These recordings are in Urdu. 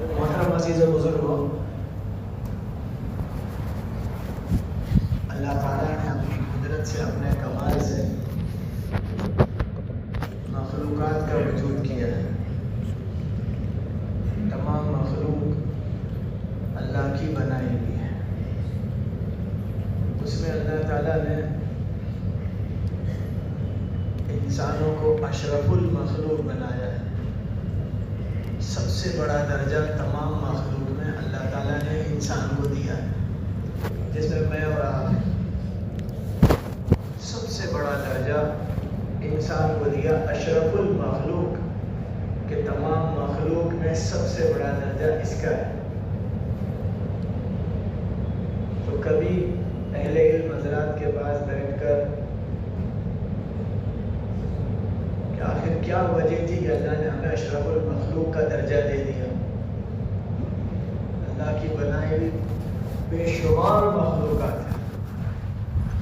محترم عزیز و بزرگوں، اللہ تعالیٰ نے اپنی قدرت سے، اپنے کمال سے مخلوقات کا وجود کیا ہے۔ تمام مخلوق اللہ کی بنائی ہوئی ہے۔ اس میں اللہ تعالیٰ نے انسانوں کو اشرف المخلوق بنایا ہے۔ سب سے بڑا درجہ تمام مخلوق میں اللہ تعالیٰ نے انسان کو دیا ہے، جس میں میں اور آپ ہیں۔ سب سے بڑا درجہ انسان کو دیا، اشرف المخلوق، کہ تمام مخلوق میں سب سے بڑا درجہ اس کا ہے۔ تو کبھی اہل علم حضرات کے پاس بیٹھ کر کہ آخر کیا وجہ تھی کہ اللہ نے ہمیں اشرف المخلوق کا درجہ دے دیا؟ اللہ کی بنائی ہوئی بے شمار مخلوقات ہیں،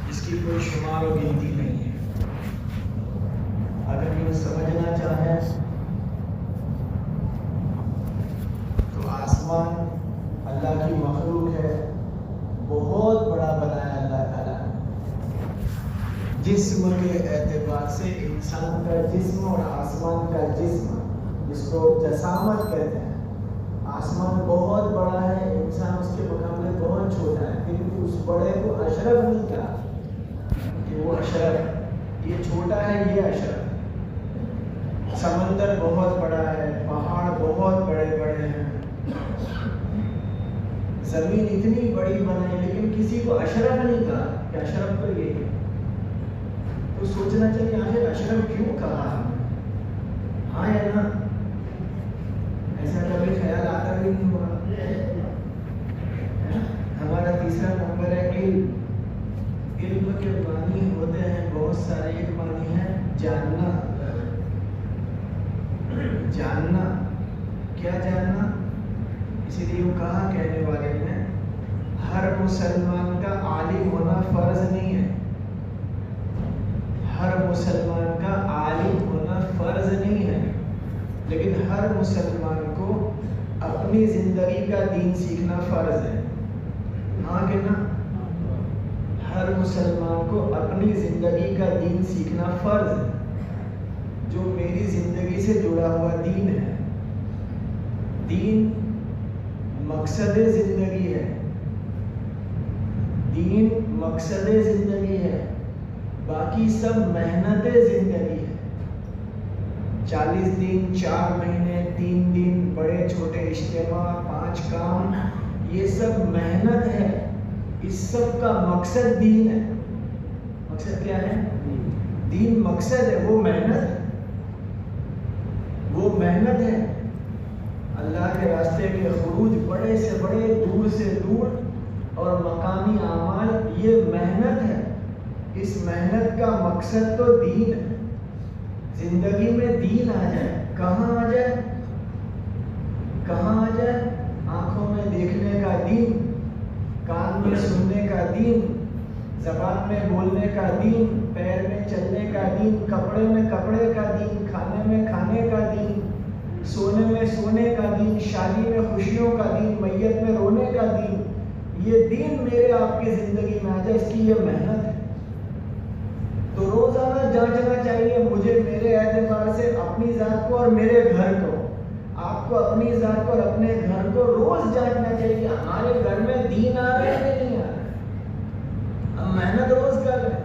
جس کی کوئی شمار و گنتی نہیں ہے۔ اگر یہ سمجھنا چاہیں تو آسمان اللہ کی مخلوق ہے، بہت بڑا بنایا اللہ تعالیٰ نے۔ جسم کے اعتبار سے انسان کا جسم اور آسمان کا جسم، جس کو جسامت کہتے ہیں، آسمان بہت بڑا ہے، انسان اس کے مقابلے بہت چھوٹا ہے، پھر بھی اس بڑے کو اشرف نہیں کہا کہ وہ اشرف، یہ چھوٹا ہے، یہ اشرف۔ سمندر بہت بڑا ہے، پہاڑ بہت بڑے بڑے ہیں، زمین اتنی بڑی بنائی، لیکن کسی کو اشرف نہیں کہا کہ اشرف تو یہ ہے۔ تو سوچنا چاہیے آخر اشرف کیوں کہا ہم نے؟ ہاں یا نا؟ ایسا کبھی خیال آتا بھی نہیں ہوا۔ ہمارا تیسرا نمبر ہے علم۔ علم کے معنی ہوتے ہیں بہت سارے، ایک معنی ہے جاننا۔ جاننا کیا جاننا؟ اسی لیے وہ کہا کہنے والے نے، ہر مسلمان کا عالم ہونا فرض نہیں ہے۔ ہر مسلمان کا عالم ہونا فرض نہیں ہے، لیکن ہر مسلمان کو اپنی زندگی کا دین سیکھنا فرض ہے۔ ہاں کہ نا؟ ہر مسلمان کو اپنی زندگی کا دین سیکھنا فرض ہے، جو میری زندگی سے جڑا ہوا دین ہے۔ دین مقصد زندگی ہے، دین مقصد زندگی ہے، باقی سب محنت زندگی ہے۔ 40 دن، 4 مہینے، 3 دن، بڑے چھوٹے اجتماع، 5 کام، یہ سب محنت ہے۔ اس سب کا مقصد دین ہے۔ مقصد کیا ہے؟ دین مقصد ہے، وہ محنت ہے، وہ محنت ہے۔ اللہ کے راستے کے خروج، بڑے سے بڑے، دور سے دور، اور مقامی اعمال، یہ محنت ہے۔ اس محنت کا مقصد تو دین ہے۔ زندگی میں دین آ جائے، کہاں آ جائے؟ کہاں آ جائے؟ آنکھوں میں دیکھنے کا دین، کان میں سننے کا دین، زبان میں بولنے کا دین، پیر میں چلنے کا دین، کپڑے میں کپڑے کا دین، کھانے میں کھانے کا دین، سونے میں سونے کا دین، شادی میں خوشیوں کا دین، میت میں رونے کا دین۔ یہ دین میرے آپ کی زندگی میں آ جائے، اس کی یہ محنت ہے۔ تو روزانہ جانچنا چاہیے مجھے، میرے اعتبار سے اپنی ذات کو اور میرے گھر کو، آپ کو اپنی ذات کو اور اپنے گھر کو روز جانچنا چاہیے کہ ہمارے گھر میں دین آ رہے ہیں کہ نہیں آ رہے۔ ہم محنت روز کر رہے ہیں،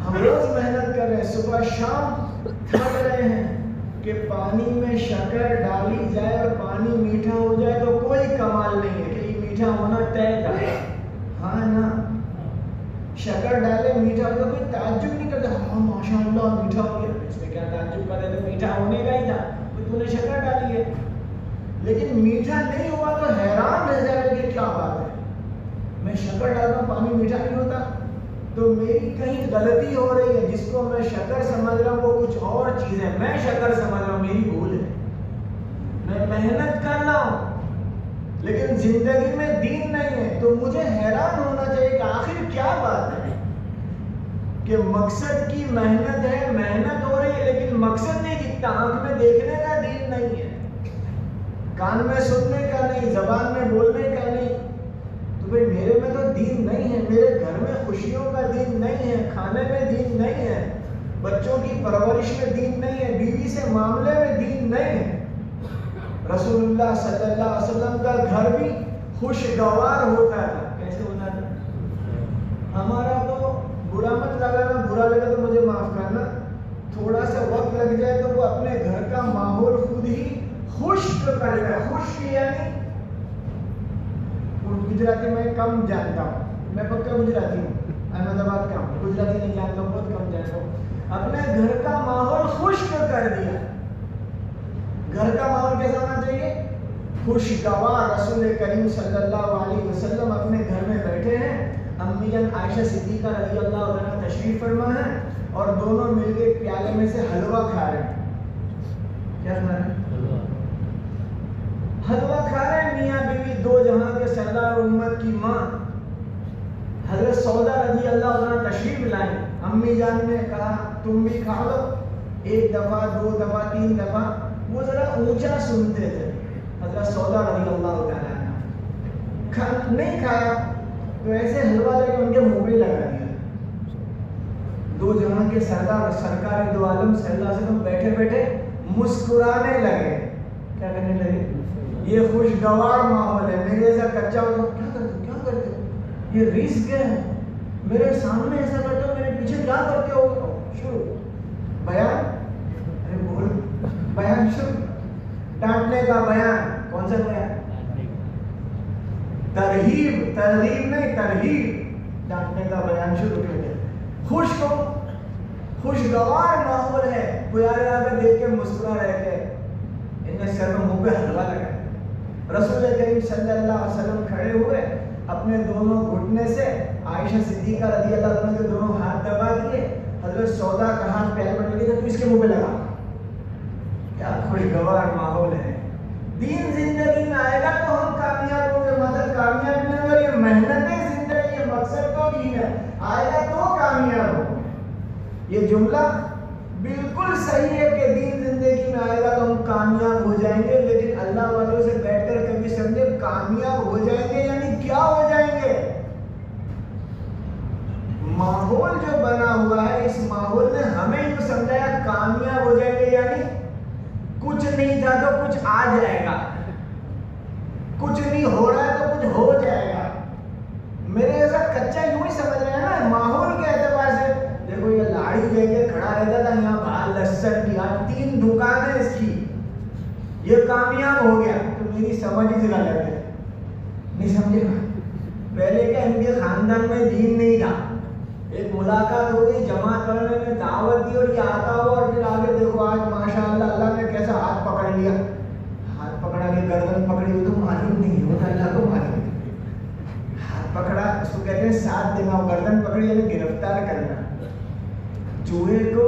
ہم روز محنت کر رہے ہیں، صبح شام تھک رہے ہیں کہ پانی میں شکر ڈالی جائے اور پانی میٹھا ہو جائے تو کوئی کمال نہیں ہے کہ یہ میٹھا ہونا طے تھا۔ ہاں نا؟ شکر ڈالے میٹھا ہو تو کوئی تعجب نہیں کرتا، ہاں ماشاء اللہ میٹھا ہو گیا، اس میں کیا تعجب کرے، تو میٹھا ہونے کا ہی تھا، تو نے شکر ڈالی ہے۔ لیکن میٹھا نہیں ہوا تو حیران رہ جائے کہ کیا بات ہے، میں شکر ڈالتا ہوں پانی میٹھا نہیں ہوتا، تو میری کہیں غلطی ہو رہی ہے۔ جس کو میں شکر سمجھ رہا ہوں وہ کچھ اور چیز ہے، میں شکر سمجھ رہا ہوں، میری بھول ہے۔ میں محنت کر رہا ہوں لیکن زندگی میں دین نہیں ہے، تو مجھے حیران ہونا چاہیے کہ آخر کیا بات ہے کہ مقصد کی محنت ہے، محنت ہو رہی ہے لیکن مقصد نہیں دکھتا، آنکھ میں دیکھنے کا دین نہیں ہے۔ کان میں سننے کا نہیں، زبان میں بولنے کا نہیں. تو بھئی میرے میں تو دین نہیں ہے، میرے گھر میں خوشیوں کا دین نہیں ہے، کھانے میں دین نہیں ہے، بچوں کی پرورش میں دین نہیں ہے، بیوی سے معاملے میں دین نہیں ہے. رسول اللہ صلی اللہ علیہ وسلم کا گھر بھی خوشگوار ہوتا تھا. کیسے ہوتا تھا؟ ہمارا تو برا مت لگانا، برا لگا تو مجھے معاف کرنا، تھوڑا سا وقت لگ جائے تو وہ اپنے گھر کا ماحول خود ہی خشک کر لے. خشک یعنی گجراتی میں کم جانتا ہوں، میں پکا گجراتی ہوں، احمد آباد کا ہوں، گجراتی نہیں جانتا ہوں، بہت کم جانتا ہوں. اپنے گھر کا ماحول خشک کر دیا. گھر کا ماحول کیسا ہونا چاہیے؟ خوشگوار. رسول کریم صلی اللہ علیہ وسلم اپنے گھر میں بیٹھے ہیں، امی جان عائشہ صدیقہ رضی اللہ عنہا تشریف فرما ہے اور دونوں مل کے پیالے میں سے حلوہ کھا رہے ہیں. کیا کھا رہے ہیں؟ حلوہ کھا رہے ہیں. میاں بیوی، دو جہاں کے سردار امت کی ماں حضرت سودا رضی اللہ عنہا تشریف لائیں. امی جان نے کہا تم بھی کھا لو. ایک دفعہ، دو دفعہ، تین دفعہ. وہ ذرا اونچا سنتے تھے. حضرت سودا رضی اللہ عنہا نہیں کھایا تو ایسے حلوہ لے کے ان کے منہ پہ لگا دیا. دو جہاں کے سردار سرکار دو عالم صلی اللہ علیہ وسلم بیٹھے بیٹھے مسکرانے لگے. کیا کرنے لگے؟ یہ خوشگوار ماحول ہے، میرے ایسا کچا ہو کیا کرتے ہو؟ یہ رزق ہے، میرے سامنے ایسا کرتے ہو، میرے پیچھے کیا کرتے ہو؟ شروع بیان، ارے بول، بیان شروع. ڈانٹنے کا بیان. کون سا بیان؟ ترغیب. ترغیب نہیں، ترغیب. ڈانٹنے کا بیان شروع کر دیا. خوشگوار ماحول ہے. پیارے آگے دیکھ کے مسکرا رہے تھے، ان نے سر میں منہ پہ حلوہ لگایا. رسول کریم صلی اللہ علیہ وسلم کھڑے ہوئے، اپنے دونوں گھٹنے سے عائشہ صدیقہ رضی اللہ عنہا کے دونوں ہاتھ دبا دیے. حضرت سودا کا ہاتھ پیر پر لگے تھے تو اس کے منہ پہ لگا. کیا خوشگوار ماحول ہے. دین زندگی میں آئے گا تو ہم کامیاب ہوں گے. مدد کامیاب نہیں ہوگا. یہ محنت زندگی ہے، مقصد تو دین ہے. آئے گا تو کامیاب ہوں گے. یہ جملہ بالکل صحیح ہے کہ دین زندگی میں آئے گا تو ہم کامیاب ہو جائیں گے. لیکن اللہ والوں سے بیٹھ کر کبھی سمجھے کامیاب ہو جائیں گے یعنی کیا ہو جائیں گے؟ ماحول جو بنا ہوا ہے، اس ماحول نے ہمیں یوں سمجھایا کامیاب ہو جائیں گے یعنی کچھ نہیں تھا تو کچھ آ جائے گا، کچھ نہیں ہو رہا ہے تو کچھ ہو جائے گا. میرے ایسا کچا یوں ہی سمجھ رہے ہیں نا ماحول کے اعتبار سے. دیکھو یہ لاڑی لے کے کھڑا رہتا تھا یہاں باہر لہسن کی، آج 3 دکان ہے اس کی. یہ کامیاب ہو گیا. تو میری سمجھ ہی غلط ہے، نہیں سمجھے گا. پہلے کیا ان کے خاندان میں دین نہیں تھا. ایک ملاقات ہو گئی، جماعت کرنے میں دعوت دی اور یہ آتا ہوا اور پھر آگے دیکھو آج ماشاءاللہ اللہ نے کیسا ہاتھ پکڑ لیا. ہاتھ پکڑا کے گردن پکڑی ہوئی تو معلوم نہیں ہوتا، اللہ کو معلوم. ہاتھ پکڑا اس کو کہتے ہیں ساتھ دینا، گردن پکڑی یعنی گرفتار کرنا. چوہے کو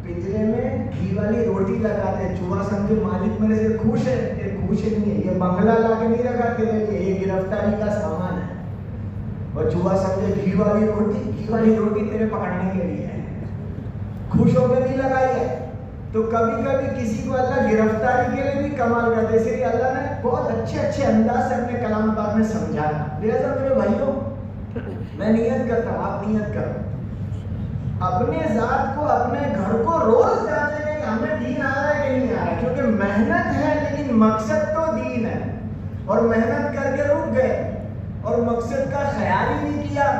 پنجرے میں گھی والی روٹی لگاتے ہیں. چوہا سمجھے مالک میرے سے خوش ہے. یہ خوش نہیں ہے، یہ بنگلہ لا کے نہیں رکھا تیرے لیے، یہ گرفتاری کا سامان ہے. اور چوہا سمجھے گھی والی روٹی تیرے پکڑنے کے لیے ہے، خوش ہو کے نہیں لگائی ہے. تو کبھی کبھی کسی کو اللہ گرفتاری کے لیے بھی کمال کرتے. اس لیے اللہ نے بہت اچھے انداز سے اپنے کلام پاک میں سمجھایا. لہٰذا میرے بھائیوں، میں نیت کرتا ہوں، آپ نیت کرو، اپنے ذات کو، اپنے گھر کو روز جانچیں کہ ہمیں دین آ رہا ہے کہ نہیں آ رہا ہے. کیونکہ محنت ہے لیکن مقصد تو دین ہے. اور محنت کر کے رک گئے اور مقصد کا خیال ہی نہیں کیا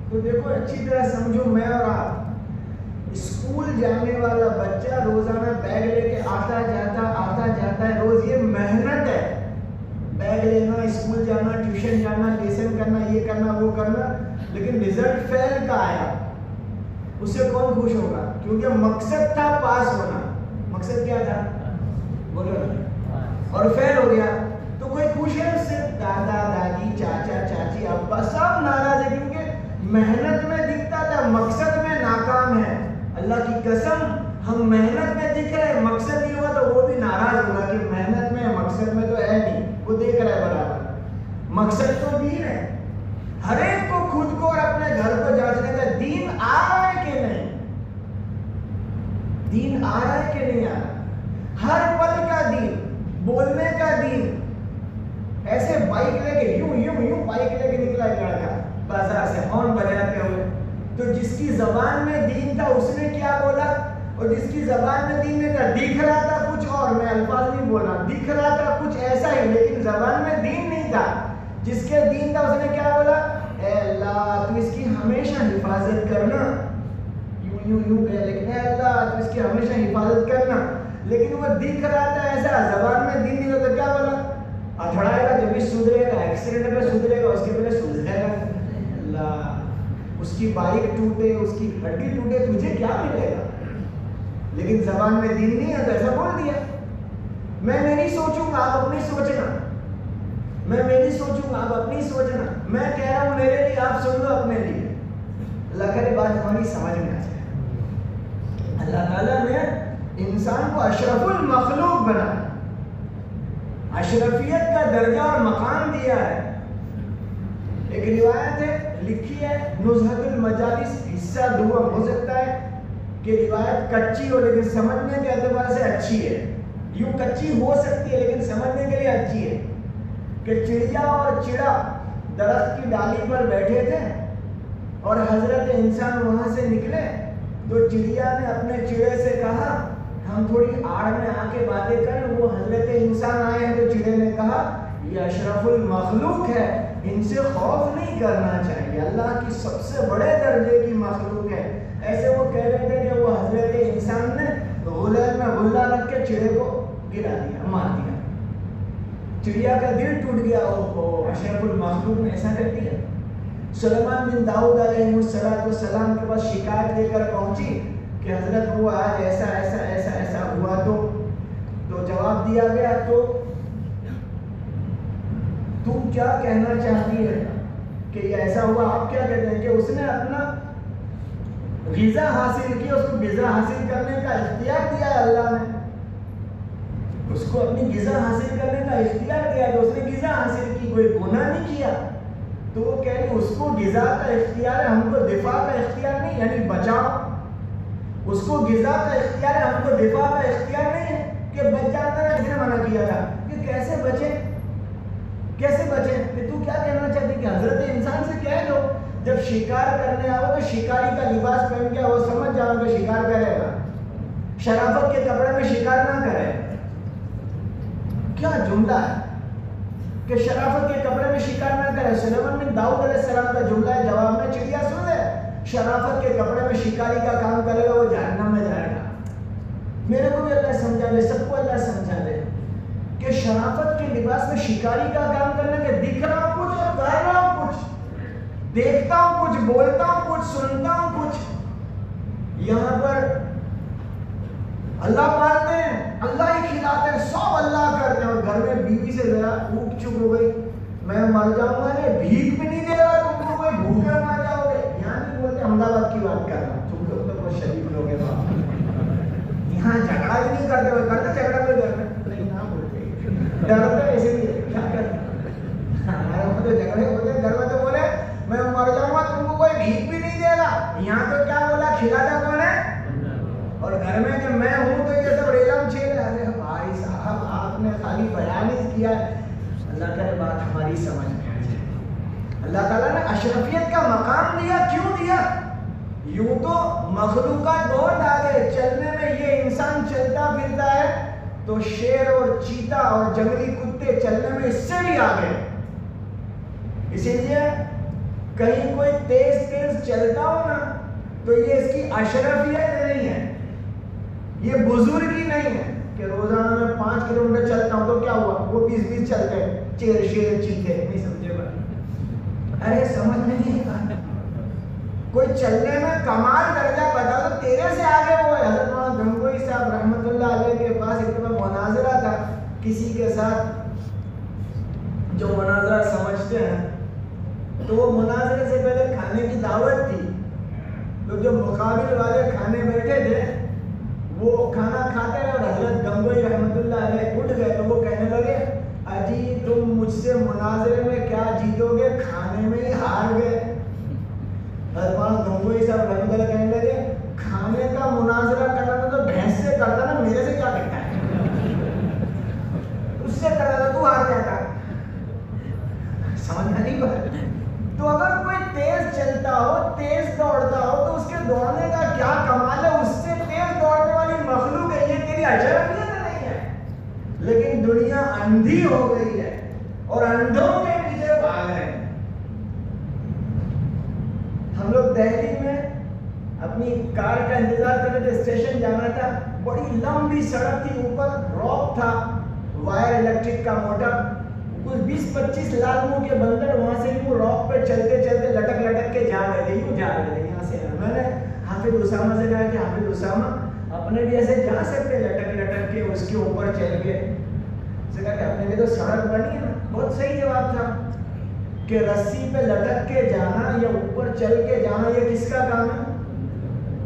تو دیکھو اچھی طرح سمجھو، میں اور آپ اسکول جانے والا بچہ روزانہ بیگ لے کے آتا جاتا ہے روز. یہ محنت ہے، بیگ لینا، اسکول جانا، ٹیوشن جانا، لیسن کرنا، یہ کرنا وہ کرنا. لیکن رزلٹ فیل کا آیا، اس سے کون خوش ہوگا؟ کیونکہ مقصد تھا پاس ہونا. مقصد کیا تھا؟ بولو. اور فیل ہو گیا تو کوئی خوش ہے اس سے؟ دادا دادی، چاچا چاچی، ابا سب ناراض ہے کیونکہ محنت میں دکھتا تھا، مقصد میں ناکام ہے. اللہ کی قسم، ہم محنت میں دکھ رہے، مقصد نہیں ہوا تو وہ بھی ناراض ہوگا کہ محنت میں مقصد میں تو ہے نہیں. وہ دیکھ رہا ہے برابر. مقصد تو دین ہے. ہر ایک کو خود کو اور اپنے گھر کو جانچنا ہے دین آ رہا ہے کہ نہیں، دین آ رہا ہے کہ نہیں آ رہا. ہر پل کا دین، بولنے کا دین. ایسے بائک لے کے یوں بائک لے کے نکلا ایک لڑکا بازار سے ہارن بجاتے ہوئے. تو جس کی زبان میں دین تھا اس نے کیا بولا, اور جس کی زبان میں دین نہیں تھا, دکھ رہا تھا کچھ اور, میں الفاظ نہیں بول رہا, دکھ رہا تھا کچھ ایسا ہی لیکن زبان میں دین نہیں تھا. جس کے دین تھا اس نے کیا بولا, اے اللہ تو اس کی ہمیشہ حفاظت کرنا. یوں گیا لیکن اے اللہ تو اس کی ہمیشہ حفاظت کرنا. لیکن وہ دکھ رہا تھا ایسا, زبان میں دین نہیں تھا, تو کیا بولا, اتھڑائے گا جب بھی سدھرے گا, ایکسیڈنٹ میں سدھرے گا, اس کے پہلے سدھرے گا. اللہ اس کی بائک ٹوٹے, اس کی ہڈی ٹوٹے, تجھے کیا ملے گا. لیکن زبان میں دین نہیں ہے تو ایسا بول دیا. میں نہیں سوچوں گا, آپ اپنی سوچنا. میں نہیں سوچوں گا, آپ اپنی سوچنا. میں کہہ رہا ہوں میرے لیے, آپ سن لو اپنے لیے. اللہ کرے بات ہماری سمجھ میں آ جائے. اللہ تعالیٰ نے انسان کو اشرف المخلوق بنایا, اشرفیت کا درجہ اور مقام دیا ہے. ایک روایت ہے لکھی ہے نزہت المجالس حصہ دوم, ہو سکتا ہے کہ روایت کچی ہو لیکن سمجھنے کے اعتبار سے اچھی ہے. یوں کچی ہو سکتی ہے لیکن سمجھنے کے لیے اچھی ہے کہ چڑیا اور چڑا درخت کی ڈالی پر بیٹھے تھے اور حضرت انسان وہاں سے نکلے. تو چڑیا نے اپنے چڑے سے کہا ہم تھوڑی آڑ میں آ کے باتیں کریں. وہ حضرت انسان آئے ہیں تو چڑے نے کہا یہ اشرف المخلوق ہے, ان سے خوف نہیں کرنا چاہیے, اللہ کی سب سے بڑے درجے کی مخلوق ہے. ایسے وہ کہہ رہے تھے کہ وہ حضرت انسان نے غلال میں غلہ رکھ کے چڑے کو گرا دیا, مار دیا. چڑیا کا دل ٹوٹ گیا, اشرف المخلوق نے ایسا کر دیا. سلیمان بن داؤد علیہ السلام کے پاس شکایت لے کر پہنچی کہ حضرت وہ آج ایسا ایسا ایسا ایسا ہوا. تو جواب دیا گیا تو کیا کہنا چاہتی ہے کہ یہ ایسا ہوا, آپ کیا کہتے ہیں. کہ اس نے اپنا غذا حاصل کی, اس کو غذا حاصل کرنے کا اختیار دیا ہے اللہ نے, اس کو اپنی غذا حاصل کرنے کا اختیار دیا. تو اس نے غذا حاصل کی, کوئی گناہ نہیں کیا. تو وہ کہہ رہے اس کو غذا کا اختیار ہے, ہم کو دفاع کا اختیار نہیں, یعنی بچاؤ. اس کو غذا کا اختیار ہے, ہم کو دفاع کا اختیار نہیں ہے کہ بچ جاتا ہے. اس نے منع کیا تھا کہ کیسے بچے کہ تو کیا کہنا چاہتی کہ حضرت انسان سے کہہ دو جب شکار کرنے آؤ تو شکاری کا لباس پہن کے وہ سمجھ جاؤ کہ شکار کرے گا, شرافت کے کپڑے میں شکار نہ کرے. کیا جملہ ہے کہ شرافت کے کپڑے میں شکار نہ کرے. سلیمان بن داؤد علیہ السلام کا جملہ ہے, جواب میں چڑیا سن لے, شرافت کے کپڑے میں شکاری کا کام کرے گا وہ جہنم میں جائے گا. میرے کو بھی اللہ سمجھا دے, سب کو اللہ سمجھا دے کہ شرافت کے لباس میں شکاری کا کام کرنے کے دکھ رہا ہوں کچھ اور کر رہا ہوں کچھ, دیکھتا ہوں کچھ, بولتا ہوں کچھ, سنتا ہوں کچھ. یہاں پر اللہ پالتے ہیں, اللہ ہی کھلاتے ہیں, سب اللہ کرتے ہیں, اور گھر میں بیوی سے ذرا اٹھ چپ ہو گئی, میں مر جاؤں گا, نہیں بھیک بھی نہیں دے گا تم کو, کوئی بھوکے مر جاؤ گے. یہاں نہیں بولتے, احمدآباد کی بات کر رہا ہوں, تم لوگ تو بہت شریف لوگ ہیں باپ. یہاں جھگڑا بھی نہیں کرتے ہوئے, کرتے جھگڑا بھی گھر میں نہیں, نہ بولتے, ڈرتے اسی لیے کیا کرتے. ہمارے وہاں تو جھگڑے ہوتے ہیں, گھر میں تو بولے میں مر جاؤں گا, تم کو کوئی بھیک بھی نہیں دے گا. یہاں تو کیا بولا, کھلاتا کون ہے, اور گھر میں کہ میں ہوں تو یہ سب ریلم چھیل. ارے بھائی صاحب آپ نے خالی بیان ہی کیا ہے. اللہ کرے بات ہماری سمجھ میں آ جائے. اللہ تعالیٰ نے اشرفیت کا مقام دیا, کیوں دیا. یوں تو مخلوقات بہت آگے, چلنے میں یہ انسان چلتا پھرتا ہے تو شیر اور چیتا اور جنگلی کتے چلنے میں اس سے بھی آگے. اسی لیے کہیں کوئی تیز چلتا ہو نا تو یہ اس کی اشرفیت نہیں ہے, یہ بزرگی نہیں ہے کہ روزانہ میں 5 کلومیٹر چلتا ہوں تو کیا ہوا, وہ 20 چلتے ہیں, شیر چیتے نہیں سمجھے بھائی. ارے سمجھ نہیں آتا, کوئی چلنے میں کمال درجہ بتا تو تیرے سے آگے وہ ہے. حضرت مولانا گنگوئی صاحب رحمۃ اللہ علیہ کے پاس ایک دفعہ مناظرہ تھا کسی کے ساتھ, جو مناظرہ سمجھتے ہیں, تو وہ مناظرے سے پہلے کھانے کی دعوت تھی. تو جو مقابل والے کھانے بیٹھے تھے وہ کھانا کھاتے رہے, اور حضرت گنگوئی رحمۃ اللہ علیہ اٹھ گئے تو وہ کہنے لگے اجی تم مجھ سے مناظرے میں کیا جیتو گے, کھانے میں ہی ہار گئے. حضرت گنگوئی صاحب رحمۃ اللہ کہنے لگے کھانے کا مناظرہ کرنا تو بھینس سے کرتا نا, میرے سے کیا کرتا ہے, اس سے کرتا تھا. تو سمجھ نہیں پڑا؟ تو اگر کوئی تیز چلتا ہو، تیز دوڑتا ہو، تو اس کے دوڑنے کا کیا کمال ہے؟ اس سے تیز دوڑنے والی مخلوق ہے، یہ تیری اشرفیت نہیں ہے۔ لیکن دنیا اندھی ہو گئی ہے اور اندھوں کے پیچھے بھاگ رہے ہیں۔ ہم لوگ دہلی میں اپنی کار کا انتظار کر رہے تھے، اسٹیشن جانا تھا، بڑی لمبی سڑک تھی، اوپر راک تھا، وائر الیکٹرک کا موٹا، کچھ 20-25 لال منہ کے بندر وہاں سے یوں راک پہ چلتے چلتے لٹک لٹک کے جا رہے تھے، یوں جا رہے تھے یہاں سے۔ میں نے حافظ اسامہ سے کہا کہ حافظ اسامہ اپنے بھی ایسے جا سکتے لٹک لٹک کے اس کے اوپر چل کے؟ اس نے کہا کہ اپنے بھی تو سڑک بنی ہے نا۔ بہت صحیح جواب تھا کہ رسی پہ لٹک کے جانا یا اوپر چل کے جانا یہ کس کا کام ہے؟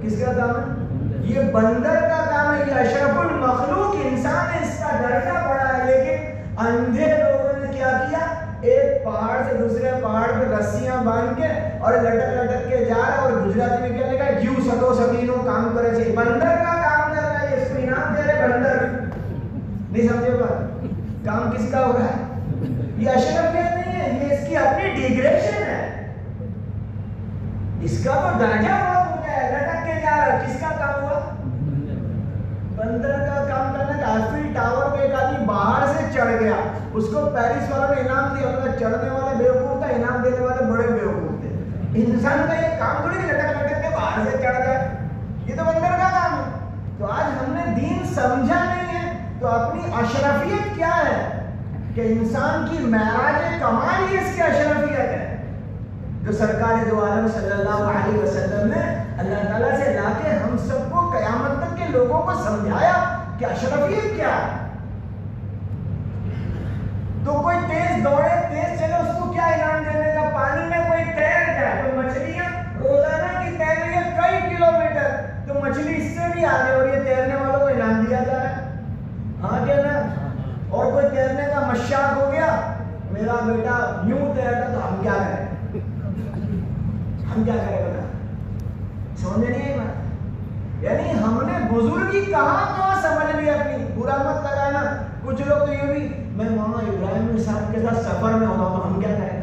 کس کا کام ہے؟ یہ بندر کا کام ہے، یہ اشرف المخلوق انسان ہے، اس کا درجہ بڑا ہے۔ لیکن اندھے لوگوں نے کیا کیا؟ ایک پہاڑ سے دوسرے پہاڑ پہ رسیاں باندھ کے اور لٹک لٹک کے جا رہا ہے، اور گجراتی میں کیا لکھا ہے؟ جیو سٹو سکینو کام کرے چاہیے۔ بندر کا کام کر رہا ہے، اس کو انعام دے رہے بندر۔ نہیں سمجھے بات؟ کام کس کا ہو رہا ہے؟ یہ اشرفیت نہیں ہے، یہ اس کی اپنی ڈیگریشن ہے۔ اس کا تو درجہ بہت اونچا ہے، لٹک کے جا رہا ہے۔ کس کا کام ہوا؟ بندر کا کام کرنا ہے۔ ایفل ٹاور پہ ایک آدمی باہر سے چڑھ گیا، اس کو پیرس والوں نے انعام دیا، چڑھنے والا بیوقوف تھا، انعام دینے والے بڑے بیوقوف تھے۔ انسان کا یہ کام تھوڑی لٹک لٹک کے باہر سے چڑھ گیا، یہ تو بندر کا کام ہے۔ تو آج ہم نے دین سمجھا نہیں ہے، تو اپنی اشرفیت کیا ہے کہ انسان کی معراج کمال ہی اس کی اشرفیت ہے، جو سرکار دو عالم صلی اللہ علیہ وسلم نے اللہ تعالیٰ سے لا کے ہم سب کو قیامت تک کے لوگوں کو سمجھایا کہ اشرفیت کیا ہے۔ تو کوئی تیز دوڑے، تیز چلے، اس کو کیا انعام دینے کا؟ پانی میں کوئی تیر جائے، تو مچھلیاں روزانہ کی تیر رہی ہے کئی کلومیٹر، تو مچھلی اس سے بھی آگے، اور یہ تیرنے والوں کو انعام دیا جا رہا ہے۔ ہاں کیا نا؟ اور کوئی تیرنے کا مشاق ہو گیا، میرا بیٹا یوں تیرتا، تو ہم کیا کریں؟ ہم کیا کریں بتا؟ سمجھے نہیں ہے؟ یعنی ہم نے بزرگی کہاں سمجھ لی اپنی، برا مت لگانا۔ کچھ لوگ تو یہ بھی، میں مولانا ابراہیم صاحب کے ساتھ سفر میں ہوتا ہوں تو ہم کیا کریں؟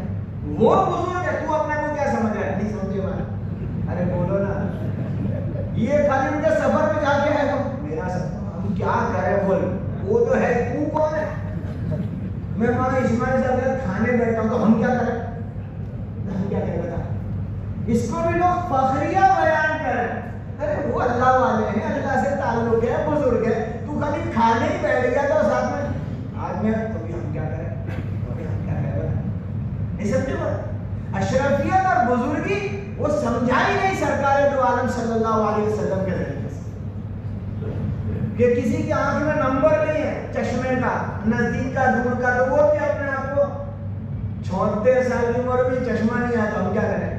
وہ بزرگ ہے، تو اپنے کو کیا سمجھ رہا ہے؟ نہیں سمجھے بات؟ ارے بولو نا، یہ خالی ان کے سفر میں جا کے ہے تو میرا سفر، ہم کیا کریں؟ بول، وہ تو ہے، تو کون ہے؟ میں مولانا اسماعیل صاحب کے کھانے بیٹھتا ہوں تو ہم کیا کریں؟ ہم کیا کریں بتا؟ اس کو بھی لوگ فخریہ بیان کریں، ارے وہ اللہ والے ہیں، اللہ سے تعلق ہے، بزرگ ہے، تو خالی کھانے ہی بیٹھ گیا تو ساتھ میں آج میں تو بھی ہم کیا کریں؟ ہم کیا کریں بتا؟ نہیں سمجھے بات؟ اشرفیت اور بزرگی وہ سمجھائی نہیں سرکار دو عالم صلی اللہ علیہ وسلم کے ذریعے سے، کہ کسی کی آنکھ میں نمبر نہیں ہے چشمے کا، نزدیک کا، دور کا، تو وہ بھی اپنے آپ کو 76 سال کی عمر میں چشمہ نہیں آتا، ہم کیا کریں؟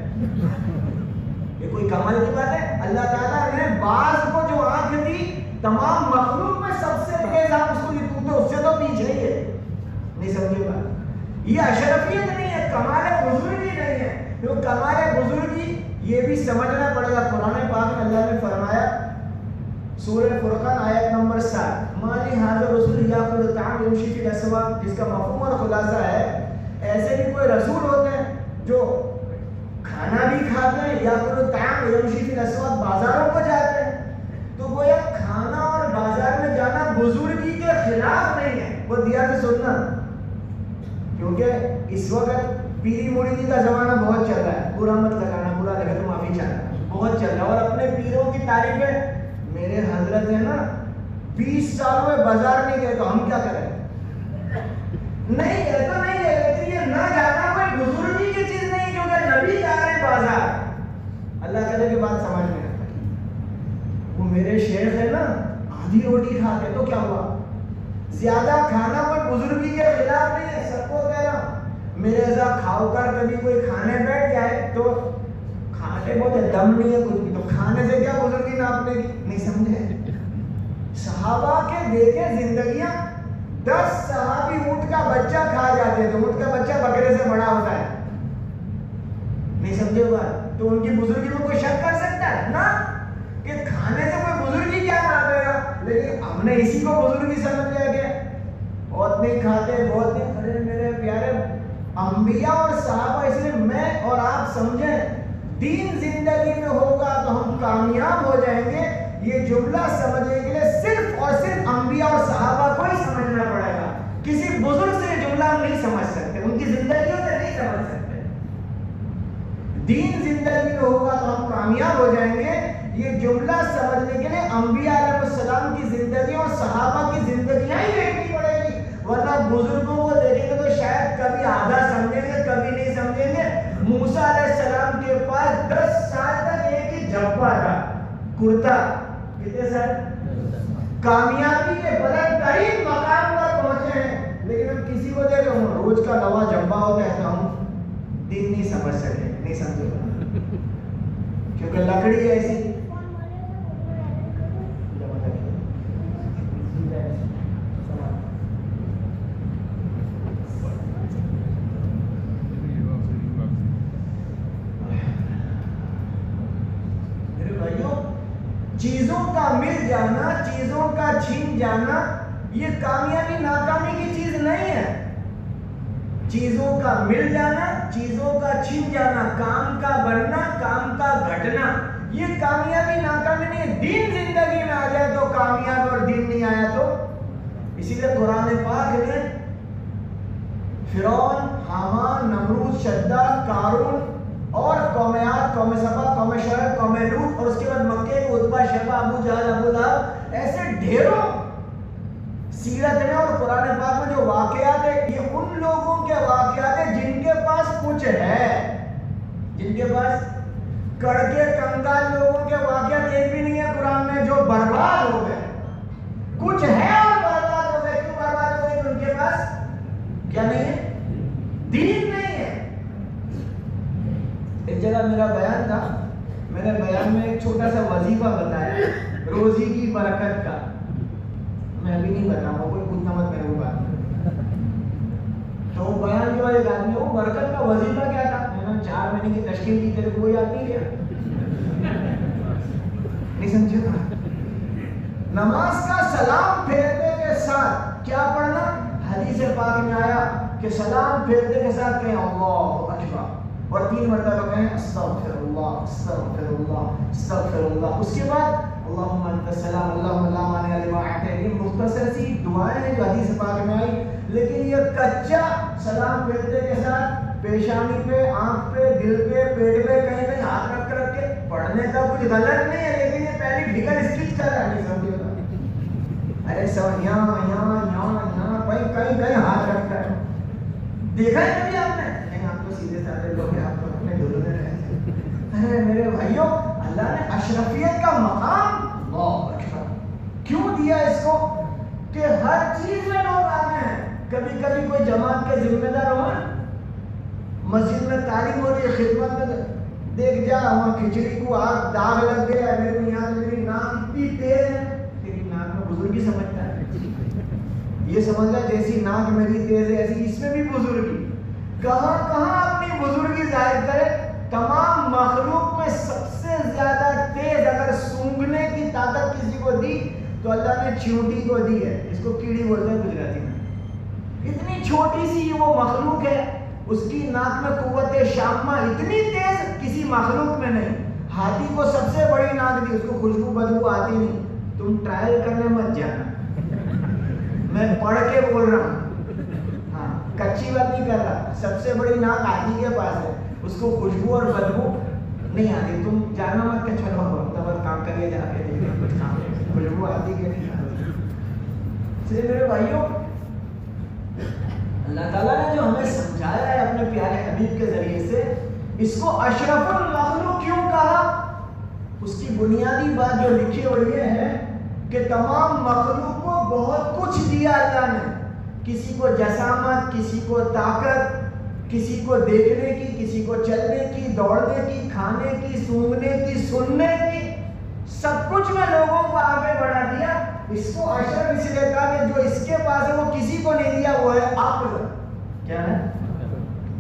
یہ کوئی کمال کی بات ہے؟ اللہ تعالیٰ نے بعض کو جو آنکھ دی، تمام مخلوق میں سب سے تیز آنکھ اس کو دی، تو اس سے تو پیچھے ہی ہے۔ نہیں سمجھے بات؟ یہ اشرفیت نہیں ہے، کمال بزرگی نہیں ہے۔ جو کمال بزرگی یہ بھی سمجھنا پڑے گا۔ قرآن پاک میں اللہ نے فرمایا، سورہ فرقان آیت نمبر 7، مالی حاضر رسول یاکل الطعام یمشی فی الاسواق، جس کا مفہوم اور خلاصہ ہے ایسے بھی کوئی رسول ہوتے ہیں جو کھانا بھی کھاتے ہیں، یاکل الطعام یمشی فی الاسواق، بازاروں کو جاتے ہیں، تو گویا کھانا اور بازار میں جانا بزرگی کے خلاف نہیں ہے۔ وہ دیا تو سننا، کیونکہ اس وقت پیری مریدی کا زمانہ بہت چل رہا ہے، برا مت لگانا، برا لگا تو معافی چاہنا، بہت چل رہا ہے، اور اپنے پیروں کی تعریفیں، میرے حضرت ہے نا 20 سال میں بازار نہیں گئے تو ہم کیا کریں؟ نہیں گئے تو نہیں گئے، لیکن یہ نہ جانا کوئی بزرگی کی چیز نہیں، کیونکہ نبی جا رہے ہیں بازار۔ اللہ تعالیٰ کی بات سمجھ میں آتا ہے، وہ میرے شیخ ہے نا آدھی روٹی کھاتے تو کیا ہوا؟ زیادہ کھانا کوئی بزرگی کے خلاف نہیں ہے، سب کو کہہ رہا ہوں، میرے ایسا کھاؤ کر کبھی کوئی کھانے بیٹھ جائے تو کھانے بہت دم نہیں ہے کچھ بھی، تو کھانے سے کیا بزرگی ناپنے کی؟ نہیں سمجھے؟ صحابہ کے دیکھے زندگیاں، 10 صحابی اونٹ کا بچہ کھا جاتے ہیں، تو اونٹ کا بچہ بکرے سے بڑا ہوتا ہے، نہیں سمجھے بات؟ تو ان کی بزرگی میں کوئی شک کر سکتا ہے نا کہ کھانے سے کوئی بزرگی کیا ناپے گا؟ لیکن ہم نے اسی کو بزرگی سمجھ لیا کہ بہت نہیں کھاتے، بہت نہیں، ارے میرے پیارے انبیاء اور صحابہ، اس لیے میں اور آپ سمجھیں دین زندگی میں ہوگا تو ہم کامیاب ہو جائیں گے، یہ جملہ سمجھنے کے لیے صرف اور صرف انبیاء اور صحابہ کو ہی سمجھنا پڑے گا. کسی بزرگ سے یہ جملہ ہم نہیں سمجھ سکتے، ان کی زندگیوں سے نہیں سمجھ سکتے. دین زندگی میں ہوگا تو ہم کامیاب ہو جائیں گے، یہ جملہ سمجھنے کے لیے انبیاء علیہ السلام کی زندگی اور صحابہ کی زندگیاں ہی دیکھنی پڑے گی، ورنہ بزرگوں کو دیکھیں گے تو شاید کبھی آدھا سمجھیں گے، کبھی نہیں سمجھیں گے. موسیٰ علیہ السلام کے پاس 10 سال تک ایک ہی جبہ تھا، کرتا. کتنے سال؟ کامیابی کے بلند ترین مقام پر پہنچے ہیں، لیکن ہم کسی کو دیکھ رہے ہوں روز کا نوا جبہ ہو کہتا ہوں، دین نہیں سمجھ سکے، نہیں سمجھے گا کیونکہ لکڑی ایسی. چیزوں کا مل جانا، چیزوں کا چھین جانا، یہ کامیابی ناکامی کی چیز نہیں ہے. چیزوں کا مل جانا، چیزوں کا چھین جانا، کام کا بڑھنا، کام کا گھٹنا، یہ کامیابی ناکامی نہیں ہے. دین زندگی میں آ جائے تو کامیاب، اور دین نہیں آیا تو. اسی لیے قرآن پاک نے فرعون، حامان، نمرود، شداد، قارون اور قوم عاد، قوم سبا، قوم شعیب، قوم لوط، اور اس کے بعد مکے کے عتبہ، شیبہ، ابو جہل، ابو لہب، ایسے ڈھیروں سیرت میں اور قرآن پاک میں جو واقعات ہیں، یہ ان لوگوں کے واقعات ہیں جن کے پاس کچھ ہے، جن کے پاس کڑکے کنگال لوگوں کے واقعات ایک بھی نہیں ہے قرآن میں جو برباد ہو گئے. کچھ ہے اور برباد ہو گئے. کیوں برباد ہو گئے؟ ان کے پاس کیا نہیں ہے؟ دین نہیں ہے. ایک جگہ میرا بیان تھا، میں نے بیان میں ایک چھوٹا سا وظیفہ بتایا روزی کی برکت کا. میں ابھی نہیں بتاؤں گا، کوئی پوچھنا مت میرے کو بات. تو بیان کے بعد ایک آدمی، وہ برکت کا وظیفہ کیا تھا؟ میں نے 4 مہینے کی تشکیل کی، تیرے کو کوئی یاد نہیں کیا؟ نہیں سمجھے نا؟ نماز کا سلام پھیرنے کے ساتھ کیا پڑھنا؟ حدیث پاک میں آیا کہ سلام پھیرنے کے ساتھ کہیں اللہ اکبر، اور 3 مرتبہ کہیں استغفر اللہ، استغفر اللہ، استغفر اللہ. اس کے بعد اللہم انت السلام اللہم لا مانع لما اعطیت. یہ مختصر سی دعائیں ہیں جو حدیث پاک میں آئی، لیکن یہ کچا سلام پھیرنے کے ساتھ پیشانی پہ، آنکھ پہ، دل پہ، پیٹ پہ کہیں کہیں ہاتھ رکھ کے پڑھنے کا کچھ غلط نہیں ہے، لیکن یہ پہلی ڈھیگر اسٹچ کر رہا ہے. نہیں سمجھے گا؟ ارے سب یہاں کہیں ہاتھ رکھتا ہے. دیکھا ہے کبھی آپ نے؟ آپ تو سیدھے سادے لوگ ہیں، آپ تو اپنے دلوں میں رہتے ہیں. ارے میرے بھائیوں، اللہ نے اشرفیت کا مقام اللہ اکبر کیوں دیا اس کو؟ کہ ہر چیز میں لوگ آتے ہیں. کبھی کبھی کوئی جماعت کے ذمہ دار ہو، مسجد میں تعلیم ہو رہی ہے، خدمت میں دیکھ جا وہاں کھچڑی کو آگ داغ لگ گیا ہے، میرے کو یہاں میری ناک اتنی تیز ہے، تیری ناک میں بزرگی سمجھتا ہے. یہ سمجھ رہا جیسی ناک میری تیز ہے ایسی اس میں بھی بزرگی. کہاں کہاں اپنی بزرگی ظاہر کرے. تمام مخلوق میں سب سے زیادہ تیز اگر سونگھنے کی طاقت کسی کو دی تو اللہ نے چیونٹی کو دی ہے. اس کو کیڑی بولتے ہیں گجراتی میں. اتنی چھوٹی سی وہ مخلوق ہے، اس کی ناک میں قوت شامہ اتنی تیز کسی مخلوق میں نہیں. ہاتھی کو سب سے بڑی ناک دی، اس کو خوشبو بدبو آتی نہیں. تم ٹرائل کرنے مت جانا، میں پڑھ کے بول رہا ہوں، ہاں کچی بات نہیں کر رہا. سب سے بڑی ناک ہاتھی کے پاس ہے، اس کو خوشبو اور بدبو نہیں آتی. تم جانا مت کہ چلو تب کام کریے جا کے دیکھیں کچھ کام خوشبو آتی کہ نہیں آتی. میرے بھائیوں، اللہ تعالیٰ نے جو ہمیں سمجھایا ہے اپنے پیارے حبیب کے ذریعے سے، اس کو اشرف المخلوق کیوں کہا؟ اس کی بنیادی بات جو لکھی ہوئی ہے کہ تمام مخلوق کو بہت کچھ دیا اللہ نے. کسی کو جسامت، کسی کو طاقت، کسی کو دیکھنے کی، کسی کو چلنے کی، دوڑنے کی، کھانے کی، سونگنے کی، سننے کی، سب کچھ میں لوگوں کو آگے بڑھا دیا. اس کو اشرف اس لیے کہا کہ جو اس کے پاس ہے وہ کسی کو نہیں دیا، وہ ہے عقل. کیا ہے؟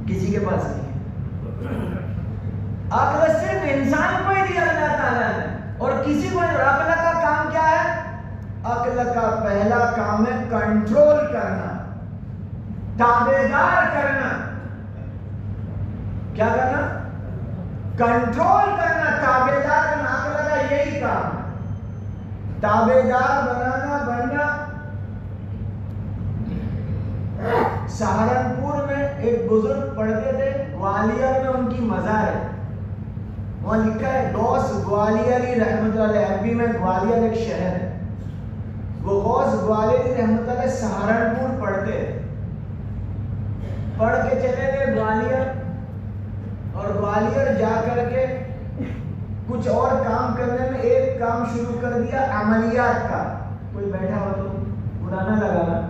کسی کے پاس نہیں ہے. عقل صرف انسان کو ہی دیا اللہ تعالیٰ نے، اور کسی کو نہیں. عقل کا کام کیا ہے؟ عقل کا پہلا کام ہے کنٹرول کرنا، تابعدار کرنا. کیا کرنا؟ کنٹرول کرنا. تابع دار کا ناقلہ کا یہی کام ہے. تابع دار بننا. سہارنپور میں ایک بزرگ پڑھتے تھے, گوالیار میں ان کی مزار ہے, وہاں لکھا ہے غوث گوالیاری رحمۃ اللہ علیہ. ابھی میں گوالیار ایک شہر ہے, وہ غوث گوالیاری رحمۃ اللہ علیہ سہارنپور پڑھتے, پڑھ کے چلے گئے گوالیار, اور گوالیار جا کر کے کچھ اور کام کرنے میں ایک کام شروع کر دیا عملیات کا. کوئی بیٹھا ہو تو پرانا لگا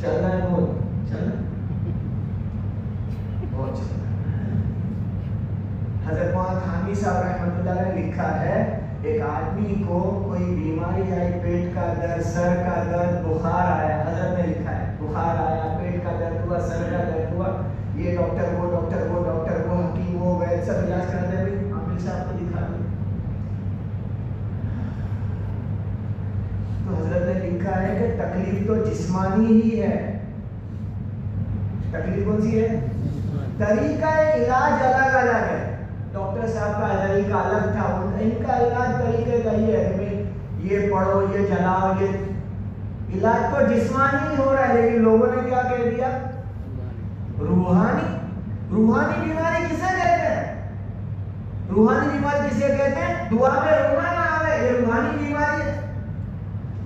چل رہا ہے, بہت چل رہا ہے, بہت چل رہا ہے. حضرت مولانا تھانوی صاحب رحمۃ اللہ علیہ نے لکھا ہے, ایک آدمی کو کوئی بیماری آئی, پیٹ کا درد, سر کا درد, بخار آیا. حضرت نے لکھا ہے بخار آیا, پیٹ کا درد ہوا, سر کا درد ہوا, یہ ڈاکٹر وہ ڈاکٹر وہ ڈاکٹر وہ حکیم وہ وید سب علاج کرتے ہوئے عامل صاحب کو دکھا دیا. تو حضرت نے لکھا ہے کہ تکلیف تو جسمانی ہی ہے. تکلیف کون سی ہے؟ طریقہ علاج الگ الگ ہے. ڈاکٹر صاحب کا طریقہ الگ تھا, ان کا علاج طریقے کا یہ ہے کہ یہ پڑھو, یہ جلاؤ, یہ علاج تو جسمانی ہی ہو رہا ہے. لیکن لوگوں نے کیا کہہ دیا؟ روحانی. روحانی بیماری کسے کہتے ہیں؟ روحانی بیماری کسے کہتے ہیں؟ دعا میں رونا نہ آئے, یہ روحانی بیماری ہے.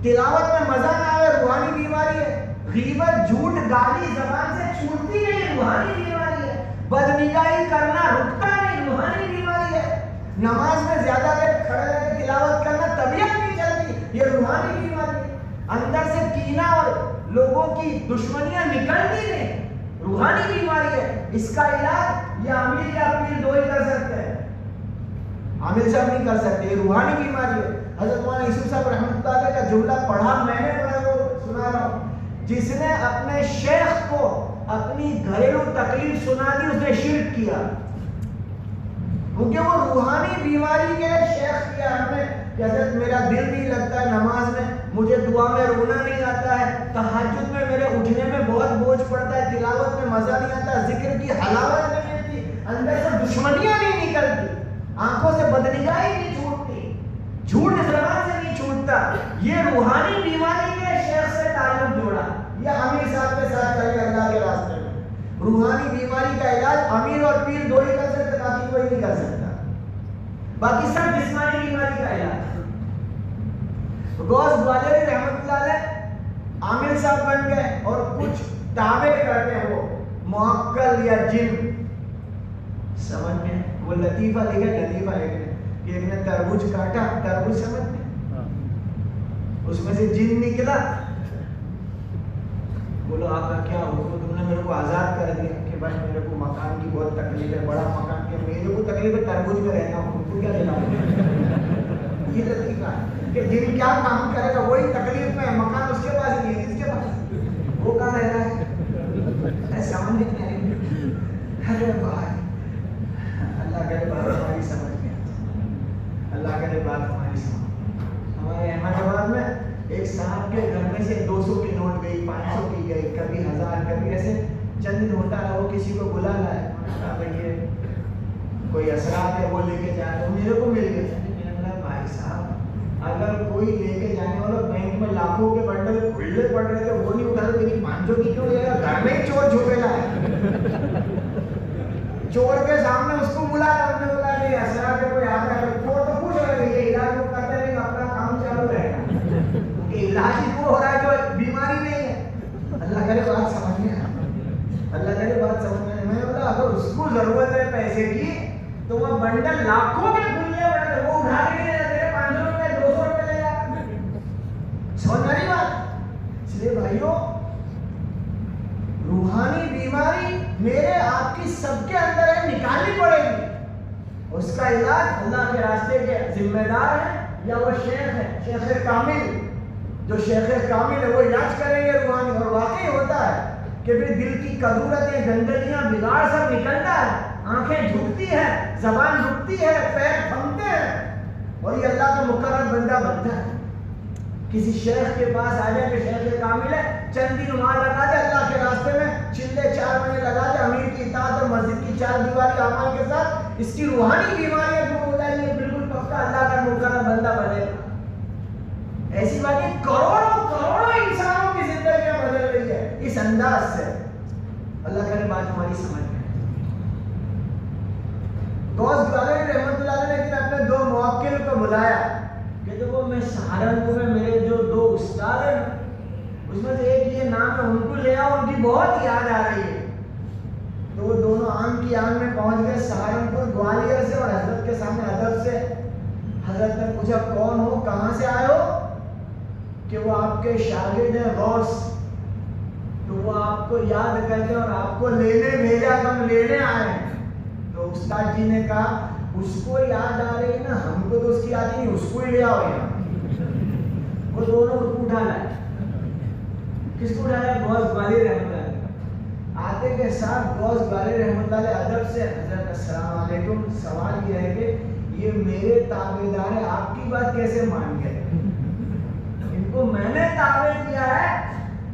تلاوت میں مزہ نہ آئے, روحانی بیماری ہے. غیبت, جھوٹ, گالی زبان سے چھوٹتی نہیں, روحانی بیماری ہے. بدنگاہی کرنا رکتا نہیں, روحانی بیماری ہے. نماز میں زیادہ دیر کھڑے رہ کے تلاوت کرنا, طبیعت نہیں چلتی, یہ روحانی بیماری ہے. اندر سے کینہ اور لوگوں کی دشمنیاں نکلتی نہیں, روحانی بیماری ہے. اس کا علاج یہ امیر یا پیر دو ہی کر سکتے ہیں, عامل صاحب نہیں کر سکتے, یہ روحانی بیماری ہے. حضرت مولانا یوسف صاحب رحمۃ اللہ علیہ کا جملہ پڑھا, میں نے پڑھا, وہ سنا رہا ہوں. جس نے اپنے شیخ کو اپنی گھریلو تکلیف سنا دی, اس نے شرک کیا, کیونکہ وہ روحانی بیماری کے شیخ کیا ہمیں کہ حضرت میرا دل نہیں لگتا ہے نماز میں, مجھے دعا میں رونا نہیں آتا ہے, تہجد میں میرے اٹھنے میں بہت بوجھ پڑتا ہے, تلاوت میں مزہ نہیں آتا, ذکر کی حلاوت نہیں ملتی, اندر سے دشمنیاں نہیں نکلتی, آنکھوں سے بدنگاہی نہیں چھوٹتی, جھوٹ زبان سے نہیں چھوٹتا. یہ روحانی بیماری کے شیخ سے تعلق جوڑا, یہ امیر صاحب کے ساتھ چلے اللہ کے راستے میں. روحانی بیماری کا علاج امیر اور پیر دو ہی کر سکتے, باقی کوئی نہیں کر سکتا. باقی سب جسمانی بیماری کا علاج. غوث گوالیاری رحمۃ اللہ علیہ عامل صاحب بن گئے, اور کچھ دعوے کرتے ہیں وہ معقل یا جن, سمجھ میں وہ لطیفہ لکھے, لطیفہ لکھے کہ ایک نے تربوز کاٹا, تربوز سمجھ میں, اس میں سے جن نکلا. بولو آپ کا کیا حکم, تم نے میرے کو آزاد کر دیا کہ بھائی میرے کو مکان کی بہت تکلیف ہے, بڑا مکان کی, میرے کو تکلیف ہے تربوز میں رہنا, تم کو کیا دینا. یہ لطیفہ ہے کہ جن کیا کام کرے گا, وہی تکلیف میں, مکان اس کے پاس نہیں ہے, کس کے پاس, وہ کہاں رہ رہا ہے, سمجھ نہیں آئی. ارے بھائی اللہ کرے بات ہماری سمجھ میں, اللہ کرے بات ہماری سمجھ. ہمارے احمد آباد میں ایک صاحب کے گھر میں سے 200 کی نوٹ گئی, 500 کی گئی, کبھی 1000, کبھی ایسے چند دن ہوتا ہے. وہ کسی کو بلا لائے, بھائی کوئی اثرات ہے وہ لے کے جا رہے, میرے کو مل گئے. بھائی صاحب اگر کوئی لے کے جانے والا بینک میں لاکھوں کے بنڈل کھلے پڑ رہے تھے, وہ نہیں اٹھا رہے, میری 500 کی کیوں لے گا, گھر میں چور چھپے گا ہے. چور کے سامنے اس کو بلا کرنے والا نہیں, اثرات کوئی آتا ہے, چور تو خوش ہو رہی ہے, علاج وہ کرتے نہیں, اپنا کام چالو رہے گا, علاج ہی وہ ہو رہا ہے جو بیماری نہیں ہے. اللہ کرے بات سمجھ میں, اللہ کرے بات سمجھ میں. میں بولا اگر اس کو ضرورت ہے پیسے کی تو وہ بنڈل لاکھوں میں کھلے پڑے تھے, وہ اٹھا کے نہیں رہتے, 500 روپے 200 روپے لے جا. سمجھ رہی بات. اس لیے بھائیوں روحانی بیماری میرے آپ کی سب کے اندر ہے, نکالنی پڑے گی. اس کا علاج اللہ کے راستے کے ذمہ دار ہیں یا وہ شیخ ہے, شیخ کامل, جو شیخ کامل ہے وہ علاج کریں گے روحانی. اور واقعی ہوتا ہے کہ پھر دل کی کدورتیں, گندگیاں, بگاڑ سب نکلتا ہے, آنکھیں جھکتی ہیں, زبان رکتی ہے, پیر تھمتے ہیں, اور یہ اللہ کا مقرر بندہ بنتا ہے. کسی شیخ کے پاس آ جائے کہ شیخ کامل ہے, چند دن وہاں لگا دے, اللہ کے راستے میں چلے 4 مہینے لگا دے, امیر کی اطاعت اور مسجد کی چار دیواری اعمال کے ساتھ اس کی روحانی بیماریاں دور ہو جائیں گی، بالکل پکا اللہ کا نوکر بندہ بنے گا۔ ایسی بات ہے کروڑوں کروڑوں انسانوں کی زندگیاں بدل رہی ہے اس انداز سے۔ اللہ کرے بات ہماری سمجھ میں۔ غوث گوالری رحمۃ اللہ علیہ نے اپنے دو موکل کو بلایا کہ دیکھو میں سہارنپور میں میرے جو دو استاد ہیں اس میں سے ایک یہ نام ہے، ان کو لے آؤ، ان کی بہت یاد آ رہی ہے۔ تو وہ دونوں آنکھ کی آنکھ میں پہنچ گئے سہارنپور گوالیار سے، اور حضرت کے سامنے ادب سے حضرت نے پوچھا کون ہو، کہاں سے آئے ہو؟ کہ وہ آپ کے شاگرد ہیں غوث، تو وہ آپ کو یاد کرتے اور آپ کو لینے بھیجا، ہم لینے آئے ہیں۔ تو استاد جی نے کہا اس کو یاد آ رہی ہے نا، ہم کو تو اس کی یاد نہیں، اس کو ہی لے آؤ یہاں۔ وہ دونوں کو اٹھا لائے۔ کس کو اٹھا لائے؟ غوث گوالری رحمۃ اللہ علیہ۔ آتے کے ساتھ غوث گوالری رحمۃ اللہ علیہ ادب سے حضرت السلام علیکم، سوال یہ ہے کہ یہ میرے تابع دار ہیں، آپ کی بات کیسے مان گئے؟ ان کو میں نے تابع کیا ہے،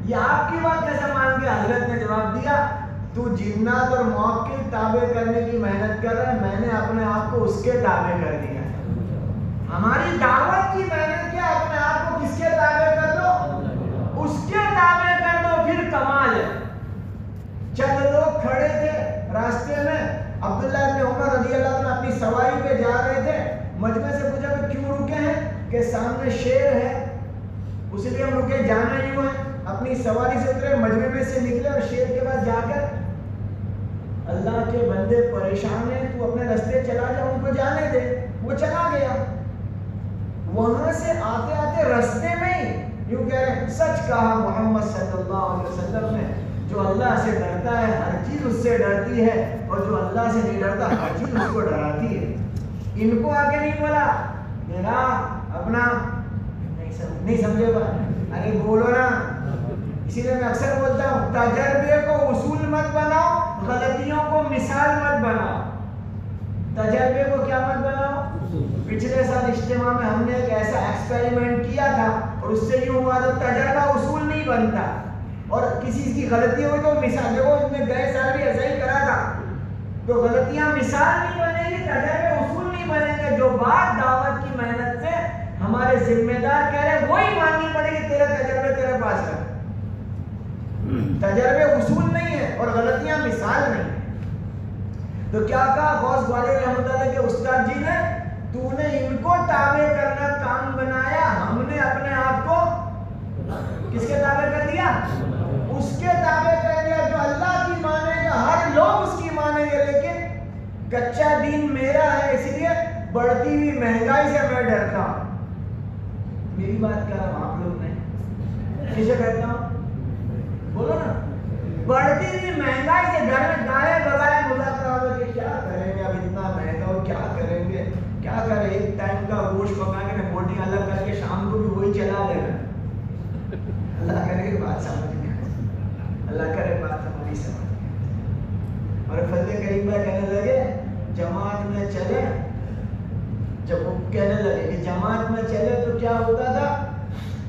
یہ آپ کی بات کیسے مان گئے؟ حضرت نے جواب دیا تو جنات اور موکل تابع کرنے کی محنت کر رہا ہے، میں نے اپنے آپ کو اس کے تابع کر دیا ہے۔ ہماری دعوت کی محنت کیا، اپنے آپ کو کس کے تابع کر دو، اس کے تابع کر دو، پھر کمال ہے۔ چند لوگ کھڑے تھے راستے میں، عبداللہ ابن عمر رضی اللہ عنہ اپنی سواری پہ جا رہے تھے، مجمع سے پوچھا کہ کیوں رکے ہیں؟ کہ سامنے شیر ہے اس لیے ہم رکے، جانا ہی ہے۔ اپنی سواری سے اترے، مجمع میں سے نکلے اور شیر کے پاس جا کر اللہ کے بندے پریشان ہیں، تو اپنے راستے چلا جا، ان کو جانے دے۔ وہ چلا گیا۔ وہاں سے آتے آتے راستے میں ہی یوں کہہ رہے سچ کہا محمد صلی اللہ علیہ وسلم نے، جو اللہ سے ڈرتا ہے ہر چیز اس سے ڈرتی ہے، اور جو اللہ سے نہیں ڈرتا ہر چیز اس کو ڈراتی ہے۔ ان کو آگے نہیں بولا میرا اپنا نہیں سمجھے بات، ارے بولو نا۔ اسی لیے میں اکثر بولتا ہوں تجربے کو اصول مت بناؤ، غلطیوں کو مثال مت بناؤ۔ تجربے کو کیا مت بناؤ؟ پچھلے سال اجتماع میں ہم نے ایک ایسا ایکسپیریمنٹ کیا تھا اور اس سے یوں ہوا، تو تجربہ اصول نہیں بنتا، اور کسی کی غلطی ہوئی تو مثال، دیکھو اس نے گئے سال بھی ایسا ہی کرا تھا، تو غلطیاں مثال نہیں بنے گی، تجربے اصول نہیں بنیں گے۔ جو بات دعوت کی محنت سے ہمارے ذمہ دار کہہ رہے وہی ماننی پڑے گی، تیرے تجربے تیرے پاس ہے، تجربے اصول نہیں ہے اور غلطیاں مثال نہیں۔ تو کیا کہا غوث گوالری رحمۃ اللہ کے استاد جی نے، تو نے ان کو تابع کرنا کام بنایا، ہم نے اپنے آپ کو کس کے تابع کر دیا؟ اس کے تابع کر دیا جو اللہ کی مانے گا، ہر لوگ اس کی مانیں گے، لیکن کچا دین میرا ہے، اس لیے بڑھتی ہوئی مہنگائی سے میں ڈرتا ہوں۔ میری بات کر رہا ہوں، آپ لوگ نہیں، کسے کہتا ہوں؟ بولو نا، بڑھتی ہوئی مہنگائی سے گھر میں گائے بگائے مذاکرہ ہو کہ کیا کریں گے، اب اتنا مہنگا ہو کیا کریں گے، کیا کریں، ایک ٹائم کا گوشت پکا کے بوٹی الگ کر کے شام کو بھی وہی چلا لے گا۔ اللہ کرے بات سمجھ میں، اللہ کرے بات ہماری سمجھ میں۔ اور فضل کریم بھائی کہنے لگے جماعت میں چلے، جب وہ کہنے لگے کہ جماعت میں چلے تو کیا ہوتا تھا،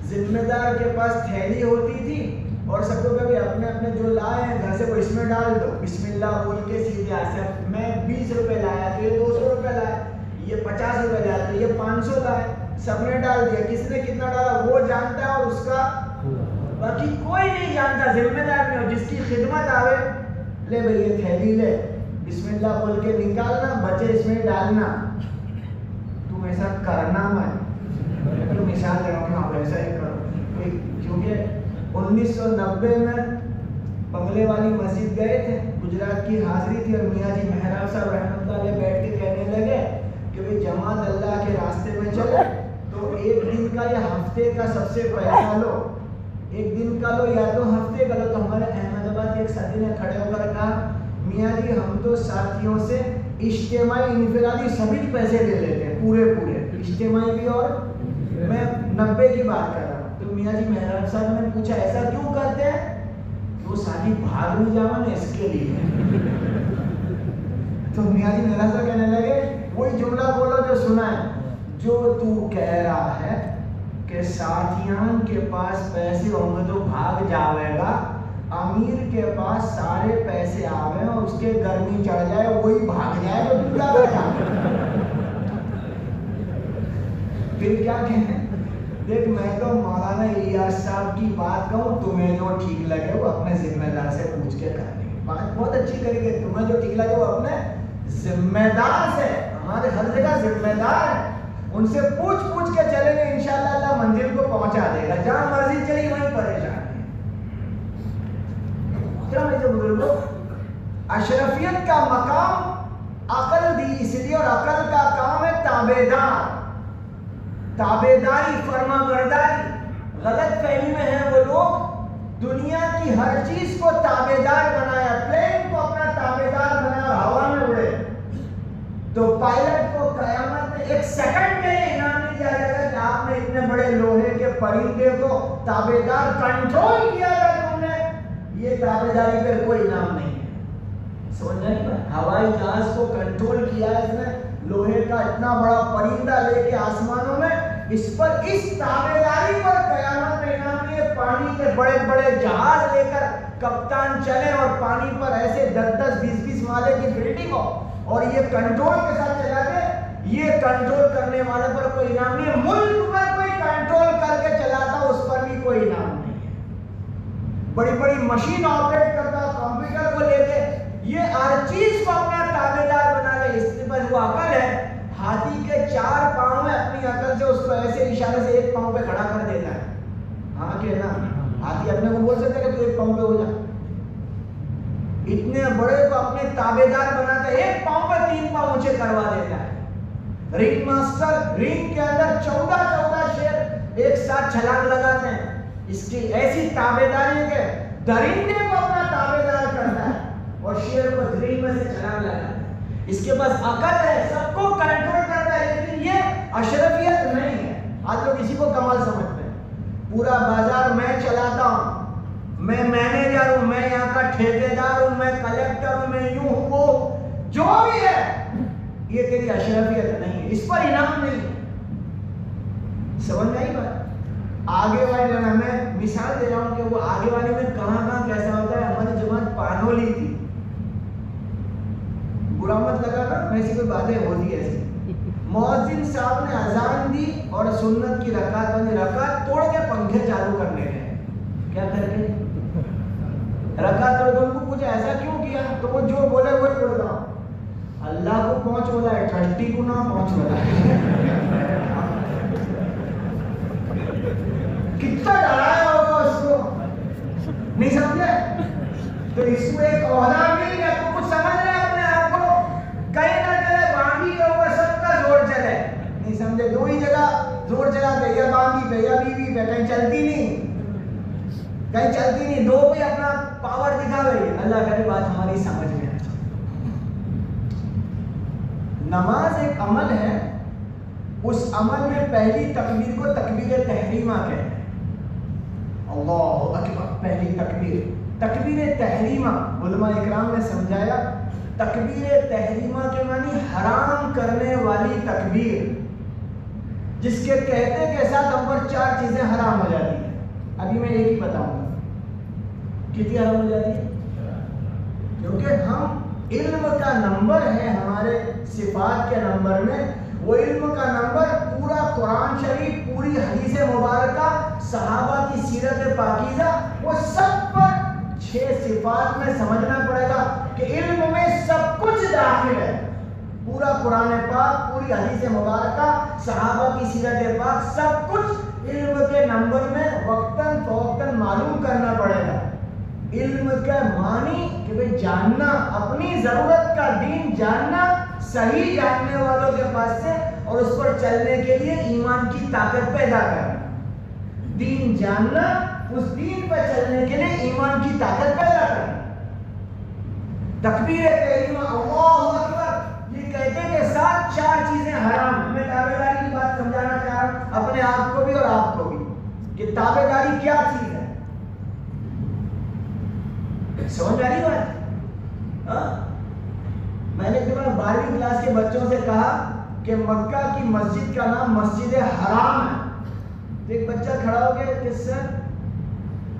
ذمہ دار کے پاس تھیلی ہوتی تھی اور سب کو کبھی اپنے اپنے جو لائے ہیں گھر سے وہ اس میں ڈال دو، بسم اللہ بول کے سیدھے آئے، میں 20 روپے لایا تو یہ 200 روپے لائے، یہ 50 روپے لایا تو یہ 500 لائے، سب نے ڈال دیا، کس نے کتنا ڈالا وہ جانتا ہے، اور اس کا باقی کوئی نہیں جانتا، ذمہ دار نہیں ہو، جس کی خدمت آوے لے بھئی یہ تھیلی لے، بسم اللہ بول کے نکالنا، بچے اس میں ڈالنا، تم ایسا کرنا مت، تو مثال دے رہا ہوں کہ آپ ایسا ہی کرو، کیونکہ 1990 میں بنگلے والی مسجد گئے تھے، گجرات کی حاضری تھی، اور میاں جی محراب صاحب رحمۃ اللہ علیہ بیٹھ کے کہنے لگے کہ بھئی جماعت اللہ کے راستے میں چلے تو ایک دن کا یا ہفتے کا سب سے پیسہ لو، ایک دن کا لو یا تو ہفتے کا لو۔ تو ہمارے احمد آباد کے ایک ساتھی نے کھڑے ہو کر کہا میاں جی ہم تو ساتھیوں سے اجتماعی انفرادی سبھی پیسے لے لیتے ہیں، پورے اجتماعی بھی، اور میں 90 کی بات کر رہا ہوں۔ تو میاں جی محراب صاحب نے پوچھا ایسا کیوں کرتے ہیں؟ وہ ساتھی بھاگ نہیں جاوا نا اس کے لیے۔ تو میاں جی محراب صاحب کہنے لگے وہی جملہ بولو جو سنا ہے، جو تو کہہ رہا ہے کہ ساتھیان کے پاس پیسے ہوں گے تو بھاگ جاوے گا، امیر کے پاس سارے پیسے آ گئے اور اس کے گرمی چڑھ جائے وہی بھاگ جائے تو پورا بیٹھا پھر کیا کہیں؟ دیکھ میں تو مولانا الیاس صاحب کی بات کہوں، تمہیں جو ٹھیک لگے وہ اپنے ذمہ دار سے پوچھ کے کر لیں، بات بہت اچھی کری گئی، تمہیں جو ٹھیک لگے وہ اپنے ذمہ دار سے، ہمارے ہر جگہ ذمہ دار ہے، ان سے پوچھ کے چلیں گے انشاءاللہ اللہ منزل کو پہنچا دے گا، جہاں مرضی چلی وہیں پریشان ہے۔ بزرگوں، اشرفیت کا مقام عقل دی اس لیے، اور عقل کا کام ہے تابعداری، فرما برداری۔ غلط فہمی میں ہیں وہ لوگ، دنیا کی ہر چیز کو تابعدار بنایا، پلین کو اپنا تابعدار بنایا اور ہوا میں اڑے، تو پائلٹ کو قیامت میں 1 سیکنڈ کے لیے انعام نہیں دیا جائے گا کہ آپ نے اتنے بڑے لوہے کے پرندے کو تابعدار کنٹرول کیا تھا، تم نے یہ تابعداری پر کوئی انعام نہیں ہے۔ سمجھ نہیں پا ہوائی جہاز کو کنٹرول کیا ہے اس نے، لوہے کا اتنا بڑا پرندہ لے کے آسمانوں میں، اس تابعداری پر قیامت میں انعام نہیں ہے۔ پانی کے بڑے بڑے جہاز لے کر کپتان چلے اور پانی پر ایسے 10-10 20-20 مالے کی بلڈنگ ہو اور یہ کنٹرول کے ساتھ چلا دے، یہ کنٹرول کرنے والے پر کوئی انعام نہیں ہے۔ ملک پر کوئی کنٹرول کر کے چلاتا اس پر بھی کوئی انعام نہیں ہے۔ بڑی بڑی مشین آپریٹ کرتا کمپیوٹر کو لے کے، یہ ہر چیز کو اپنا تابعدار بنا لے، اس پر وہ عقل ہے۔ ہاتھی کے 4 پاؤں میں اپنی عقل سے اس کو ایسے اشارے سے 1 پاؤں پہ کھڑا کر دیتا ہے، ہاں کہ نا؟ ہاتھی اپنے کو بول سکتا ہے کہ تو 1 پاؤں پہ ہو جا، اتنے بڑے کو اپنے تابعدار بناتا ہے، 1 پاؤں پہ 3 پاؤں اونچے کروا دیتا ہے۔ رنگ ماسٹر رنگ کے اندر 14 شیر ایک ساتھ چھلانگ لگاتے ہیں، اس کی ایسی تابعداری ہے کہ درندے کو اپنا تابعدار کرتا ہے اور شیر کو رنگ میں سے چھلانگ لگاتا ہے۔ اس کے پاس عقل ہے، سب کو کنٹرول کرتا ہے، لیکن یہ اشرفیت نہیں ہے۔ آج لوگ اسی کو کمال سمجھتے ہیں، پورا بازار میں چلاتا ہوں، میں مینیجر ہوں، میں یہاں کا ٹھیکیدار ہوں، میں کلیکٹر ہوں، میں یوں ہوں، وہ جو بھی ہے، یہ تیری اشرفیت نہیں ہے، اس پر انعام نہیں ہے۔ سمجھ نہیں بات؟ آگے والے جگہ میں مثال دے رہا ہوں کہ وہ آگے والے میں کہاں کیسا ہوتا ہے۔ ہماری جماعت پانولی تھی، برا مت لگا نا، ایسی کوئی باتیں ہوتی ایسی۔ مؤذن صاحب نے اذان دی اور سنت کی رکعت توڑ کے پنکھے چالو کرنے گئے، کیا کر کے رکعت توڑ کے ان کو پوچھا ایسا کیوں کیا، تو وہ جو بولے وہی بولتا ہوں، اللہ کو پہنچ بولا ہے، ٹھنڈی کو نہ پہنچ بولا ہے۔ کتنا ڈرایا ہوگا اس کو، نہیں سمجھے؟ تو اس کو ایک عہدہ مل گیا، تو کچھ سمجھ رہے اپنے آپ کو، کہیں نہ چلے بانگی کے اوپر سب کا زور چلے، نہیں سمجھے؟ 2 ہی جگہ زور چلاتے، یا بانگی پہ یا بیوی پہ، کہیں چلتی نہیں، 2 پہ اپنا پاور دکھا گئی۔ اللہ کرے بات ہماری سمجھ میں آ جائے۔ نماز ایک عمل ہے، اس عمل میں پہلی تکبیر کو تکبیر تحریمہ کہتے ہیں۔ اللہ اکبر، پہلی تکبیر تحریمہ، علماء اکرام نے سمجھایا تکبیر تحریمہ کے معنی حرام کرنے والی تکبیر، جس کے کہتے کے ساتھ ہم پر 4 چیزیں حرام ہو جاتی ہیں۔ ابھی میں ایک ہی بتاؤں گا، کتنی حرام ہو جاتی ہے؟ کیونکہ ہم علم کا نمبر ہے ہمارے صفات کے نمبر میں، وہ علم کا نمبر پورا قرآن شریف، پوری حدیث مبارکہ، صحابہ کی سیرت پاکیزہ، وہ سب پر 6 صفات میں سمجھنا پڑے گا کہ علم میں سب کچھ داخل ہے، پورا قرآن پاک، پوری حدیث مبارکہ، صحابہ کی سیرت پاک، سب کچھ علم کے نمبر میں وقتاً فوقتاً معلوم کرنا پڑے گا۔ علم کا معنی کہ بھئی جاننا، اپنی ضرورت کا دین جاننا، صحیح جاننے والوں کے پاس سے، اور اس پر چلنے کے لیے ایمان کی طاقت پیدا کرنا۔ دین جاننا، اس دین پر چلنے کے لیے ایمان کی طاقت پیدا کرنا۔ تکبیر تحریمہ، اللہ اکبر، یہ کہتے ہیں کہ 4 چیزیں حرام ہیں۔ میں تابعداری کی بات سمجھانا چاہ رہا ہوں اپنے آپ کو بھی اور آپ کو بھی، کہ تابعداری کیا چیز ہے۔ سمجھ آ رہی بات؟ میں نے 12ویں کلاس کے بچوں سے کہا کہ مکہ کی مسجد کا نام مسجد حرام ہے، تو ایک بچہ کھڑا ہو گیا کہ سر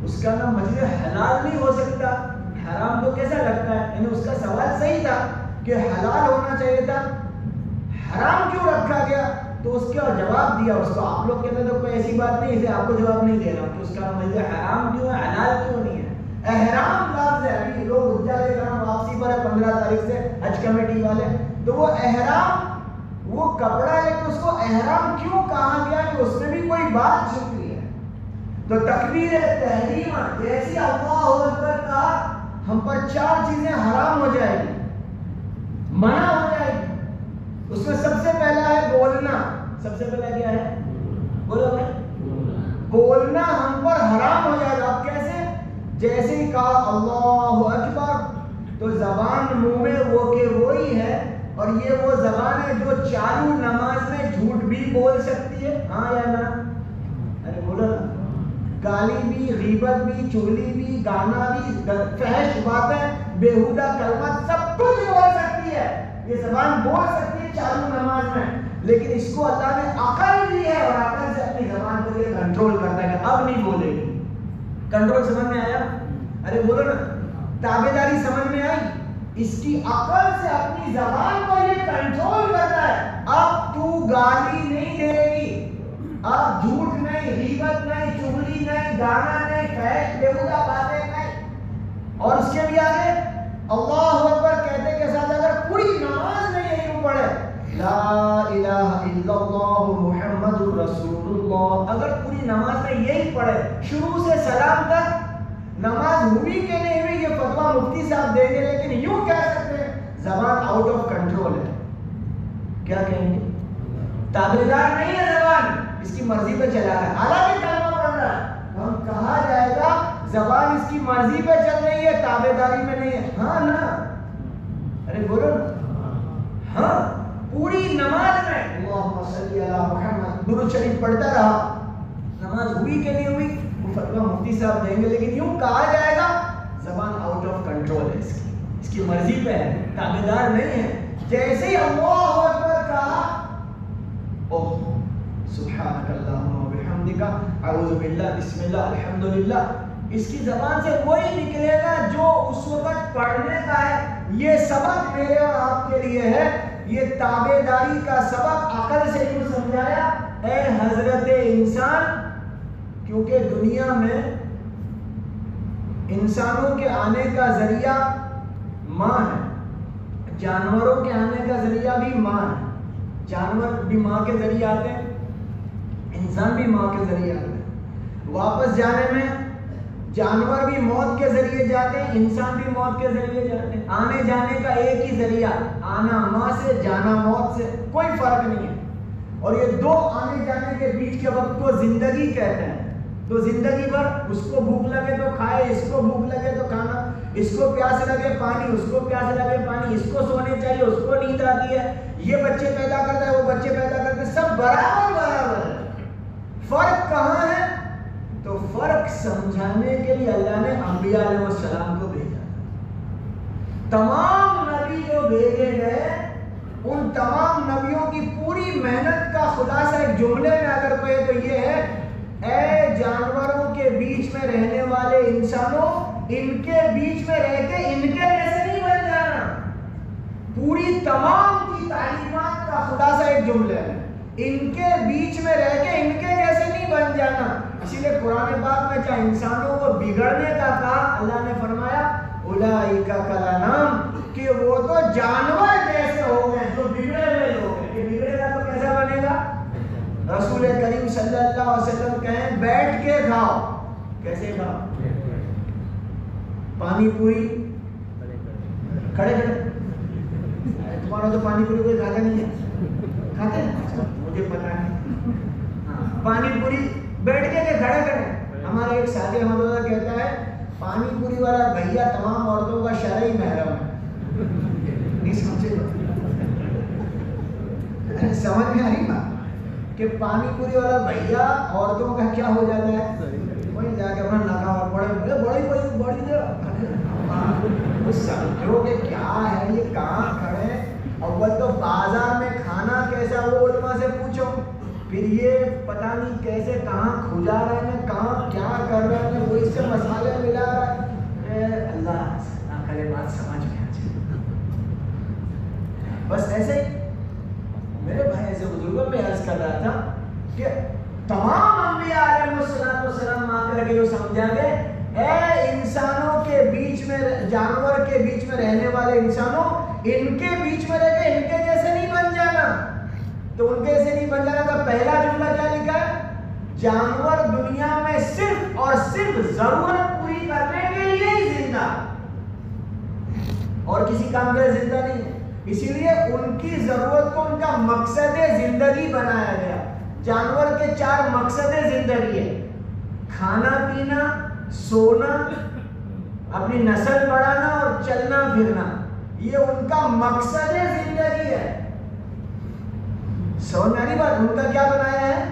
اس کا نام مسجد حلال نہیں ہو سکتا؟ حرام تو کیسا لگتا ہے؟ یعنی اس کا سوال صحیح تھا کہ حلال ہونا چاہیے تھا، حرام کیوں رکھا گیا؟ تو اس کا جواب دیا اس کو. آپ لوگ کہتے ہیں تو کوئی ایسی بات نہیں، اسے آپ کو جواب نہیں دے رہا ہوں کہ اس کا مسجد حرام کیوں ہے، حلال کیوں نہیں ہے. احرام لفظ ہے، ابھی لوگ حجہ لے کر واپسی پر ہے 15 تاریخ سے حج کمیٹی والے، تو وہ احرام وہ کپڑا ہے، لیکن اس کو احرام کیوں کہا گیا کہ اس میں بھی کوئی بات چھپی ہے. تو تکبیر تحریم جیسی اللہ اکبر کہا، ہم پر 4 چیزیں حرام ہو جائے گی، منع ہو جائے گی. اس میں سب سے پہلا ہے بولنا. سب سے پہلا کیا ہے؟ بولو بھائی. بولنا ہم پر حرام ہو جائے گا. اب کیسے؟ جیسے ہی کہا اللہ اکبر تو زبان منہ میں وہ کہ وہی ہے، اور یہ وہ زبان ہے جو چالو نماز میں جھوٹ بھی بول سکتی ہے، ہاں یا نہ؟ ارے بولو نا. گالی بھی، غیبت بھی، چغلی بھی، گانا بھی، فحش باتیں، بیہودہ کلمات، سب کچھ بول سکتی ہے. یہ زبان بول سکتی ہے چالو نماز میں، لیکن اس کو اللہ نے عقل دی ہے، اور عقل سے اپنی زبان کو یہ کنٹرول کرتا ہے کہ اب نہیں بولے گی. کنٹرول سمجھ میں آیا؟ ارے بولو نا. تابعداری سمجھ میں آئی؟ اس کی عقل سے اپنی زبان کو یہ کنٹرول کرتا ہے. اب تو گالی نہیں دے گی، اب جھوٹ نہیں، غیبت نہیں، چغلی نہیں، گانا نہیں، فحش بیہودہ باتیں نہیں. اور اس کے بھی آگے اللہ اکبر کہتے کے ساتھ اگر پوری نماز میں یہی پڑھے لا الہ الا اللہ محمد رسول اللہ، اگر پوری نماز میں یہی پڑھے شروع سے سلام تک، نماز ہوئی کہ نہیں ہوئی یہ فتویٰ مفتی صاحب دیں گے، لیکن یوں کہہ سکتے ہیں زبان آؤٹ آف کنٹرول ہے. کیا کہیں گے؟ تابعدار نہیں ہے زبان، اس کی مرضی پہ چلا رہا ہے، حالانکہ کلمہ پڑھ رہا ہے. ہم کہا جائے گا زبان اس کی مرضی پہ چل رہی ہے، تابعداری میں نہیں ہے. ہاں نا؟ ارے بولو نا. ہاں پوری نماز میں اللہم صلی علی محمد درود شریف پڑھتا رہا، نماز ہوئی کہ نہیں ہوئی وہ فتویٰ مفتی صاحب دیں گے، لیکن یوں کہا جائے گا زبان آؤٹ آف کنٹرول ہے، اس کی مرضی پہ ہے، تابعدار نہیں ہے. جیسے ہی اللہ اکبر کہا، اوہ سبحانک اللہم و بحمدک اعوذ باللہ بسم اللہ الحمدللہ، اس کی زبان سے وہی نکلے گا جو اس وقت پڑھنے کا ہے. یہ سبق میرے اور آپ کے لیے ہے، یہ تابعداری کا سبق. عقل سے یوں سمجھایا اے حضرت انسان، کیونکہ دنیا میں انسانوں کے آنے کا ذریعہ ماں ہے، جانوروں کے آنے کا ذریعہ بھی ماں ہے. جانور بھی ماں کے ذریعے آتے ہیں، انسان بھی ماں کے ذریعے آتے ہیں. واپس جانے میں جانور بھی موت کے ذریعے جاتے ہیں، انسان بھی موت کے ذریعے جاتے ہیں. آنے جانے کا ایک ہی ذریعہ، آنا ماں سے، جانا موت سے، کوئی فرق نہیں ہے. اور یہ دو آنے جانے کے بیچ کے وقت کو زندگی کہتے ہیں. تو زندگی بھر اس کو بھوک لگے تو کھائے، اس کو بھوک لگے تو کھانا، اس کو پیاس لگے پانی، اس کو پیاس لگے پانی، اس کو سونے چاہیے، اس کو نیند آتی ہے، یہ بچے پیدا کرتا ہے، وہ بچے پیدا کرتے ہیں، سب برابر برابر ہے. فرق کہاں ہے؟ تو فرق سمجھانے کے لیے اللہ نے انبیاء علیہ السلام کو بھیجا. تمام نبی جو بھیجے گئے، ان تمام نبیوں کی پوری محنت کا خلاصہ ایک جملے میں اگر کہے تو یہ ہے، اے جانوروں کے بیچ میں رہنے والے انسانوں، ان کے بیچ میں رہ کے ان کے جیسے نہیں بن جانا. پوری تمام کی تعلیمات کا خلاصہ ایک جملہ ہے، ان کے بیچ میں رہ کے ان کے جیسے نہیں بن جانا. اسی لیے قرآن پاک میں جہاں انسانوں کو بگڑنے کا کہا، اللہ نے فرمایا اولئک کالانعام، کہ وہ تو جانور جیسے ہو گئے جو بگڑے ہوئے لوگ ہیں. کہ بگڑے گا تو کیسا بنے گا؟ رسول کریم صلی اللہ علیہ وسلم کہیں بیٹھ کے کھاؤ. کیسے کھاؤ؟ پانی پوری کھڑے کھڑے. تمہارا تو پانی پوری کوئی کھاتا نہیں ہے، کھاتے ہیں؟ مجھے پتا نہیں. پانی پوری بیٹھ کے کھڑے کھڑے. ہمارا ایک ساتھی ہمارا کہتا ہے پانی پوری والا بھیا تمام عورتوں کا شرعی محرم ہے. نہیں سمجھے؟ سمجھ میں آئی بات کہ پانی پوری والا بھیا عورتوں کا کیا ہو جاتا ہے؟ وہی جا کے اپنا نکاح بڑے بڑی بڑی دے سمجھو کہ کیا ہے یہ، کہاں کھڑے. اول تو بازار میں کھانا کیسا وہ علماء سے پوچھو. پھر یہ پتہ نہیں کیسے کہاں کھجا رہے ہیں، کہاں کیا کر رہے ہیں، وہ اس سے مسالے ملا رہے ہیں۔ اللہ نہ کرے بات سمجھ میں آ جائے۔ بس ایسے ہی میرے بھائی ایسے بزرگوں میں عرض کر رہا تھا کہ تمام انبیاء علیہ السلام آ کر کے جو سمجھا گے، اے انسانوں کے بیچ میں، جانور کے بیچ میں رہنے والے انسانوں، ان کے بیچ میں رہ کے ان کے جیسے نہیں بن جانا۔ تو ان کے جیسے نہیں بن جانا کا پہلا جملہ کیا لکھا ہے؟ جانور دنیا میں صرف اور صرف ضرورت پوری کرنے کے لیے ہی زندہ، اور کسی کام کے لیے زندہ نہیں ہے۔ اسی لیے ان کی ضرورت کو ان کا مقصد زندگی بنایا گیا۔ جانور کے 4 مقصد زندگی ہے: کھانا پینا، سونا، اپنی نسل بڑھانا اور چلنا پھرنا۔ یہ ان کا مقصد زندگی ہے۔ سمجھ میں آ رہی بات؟ ان کا کیا بنایا ہے؟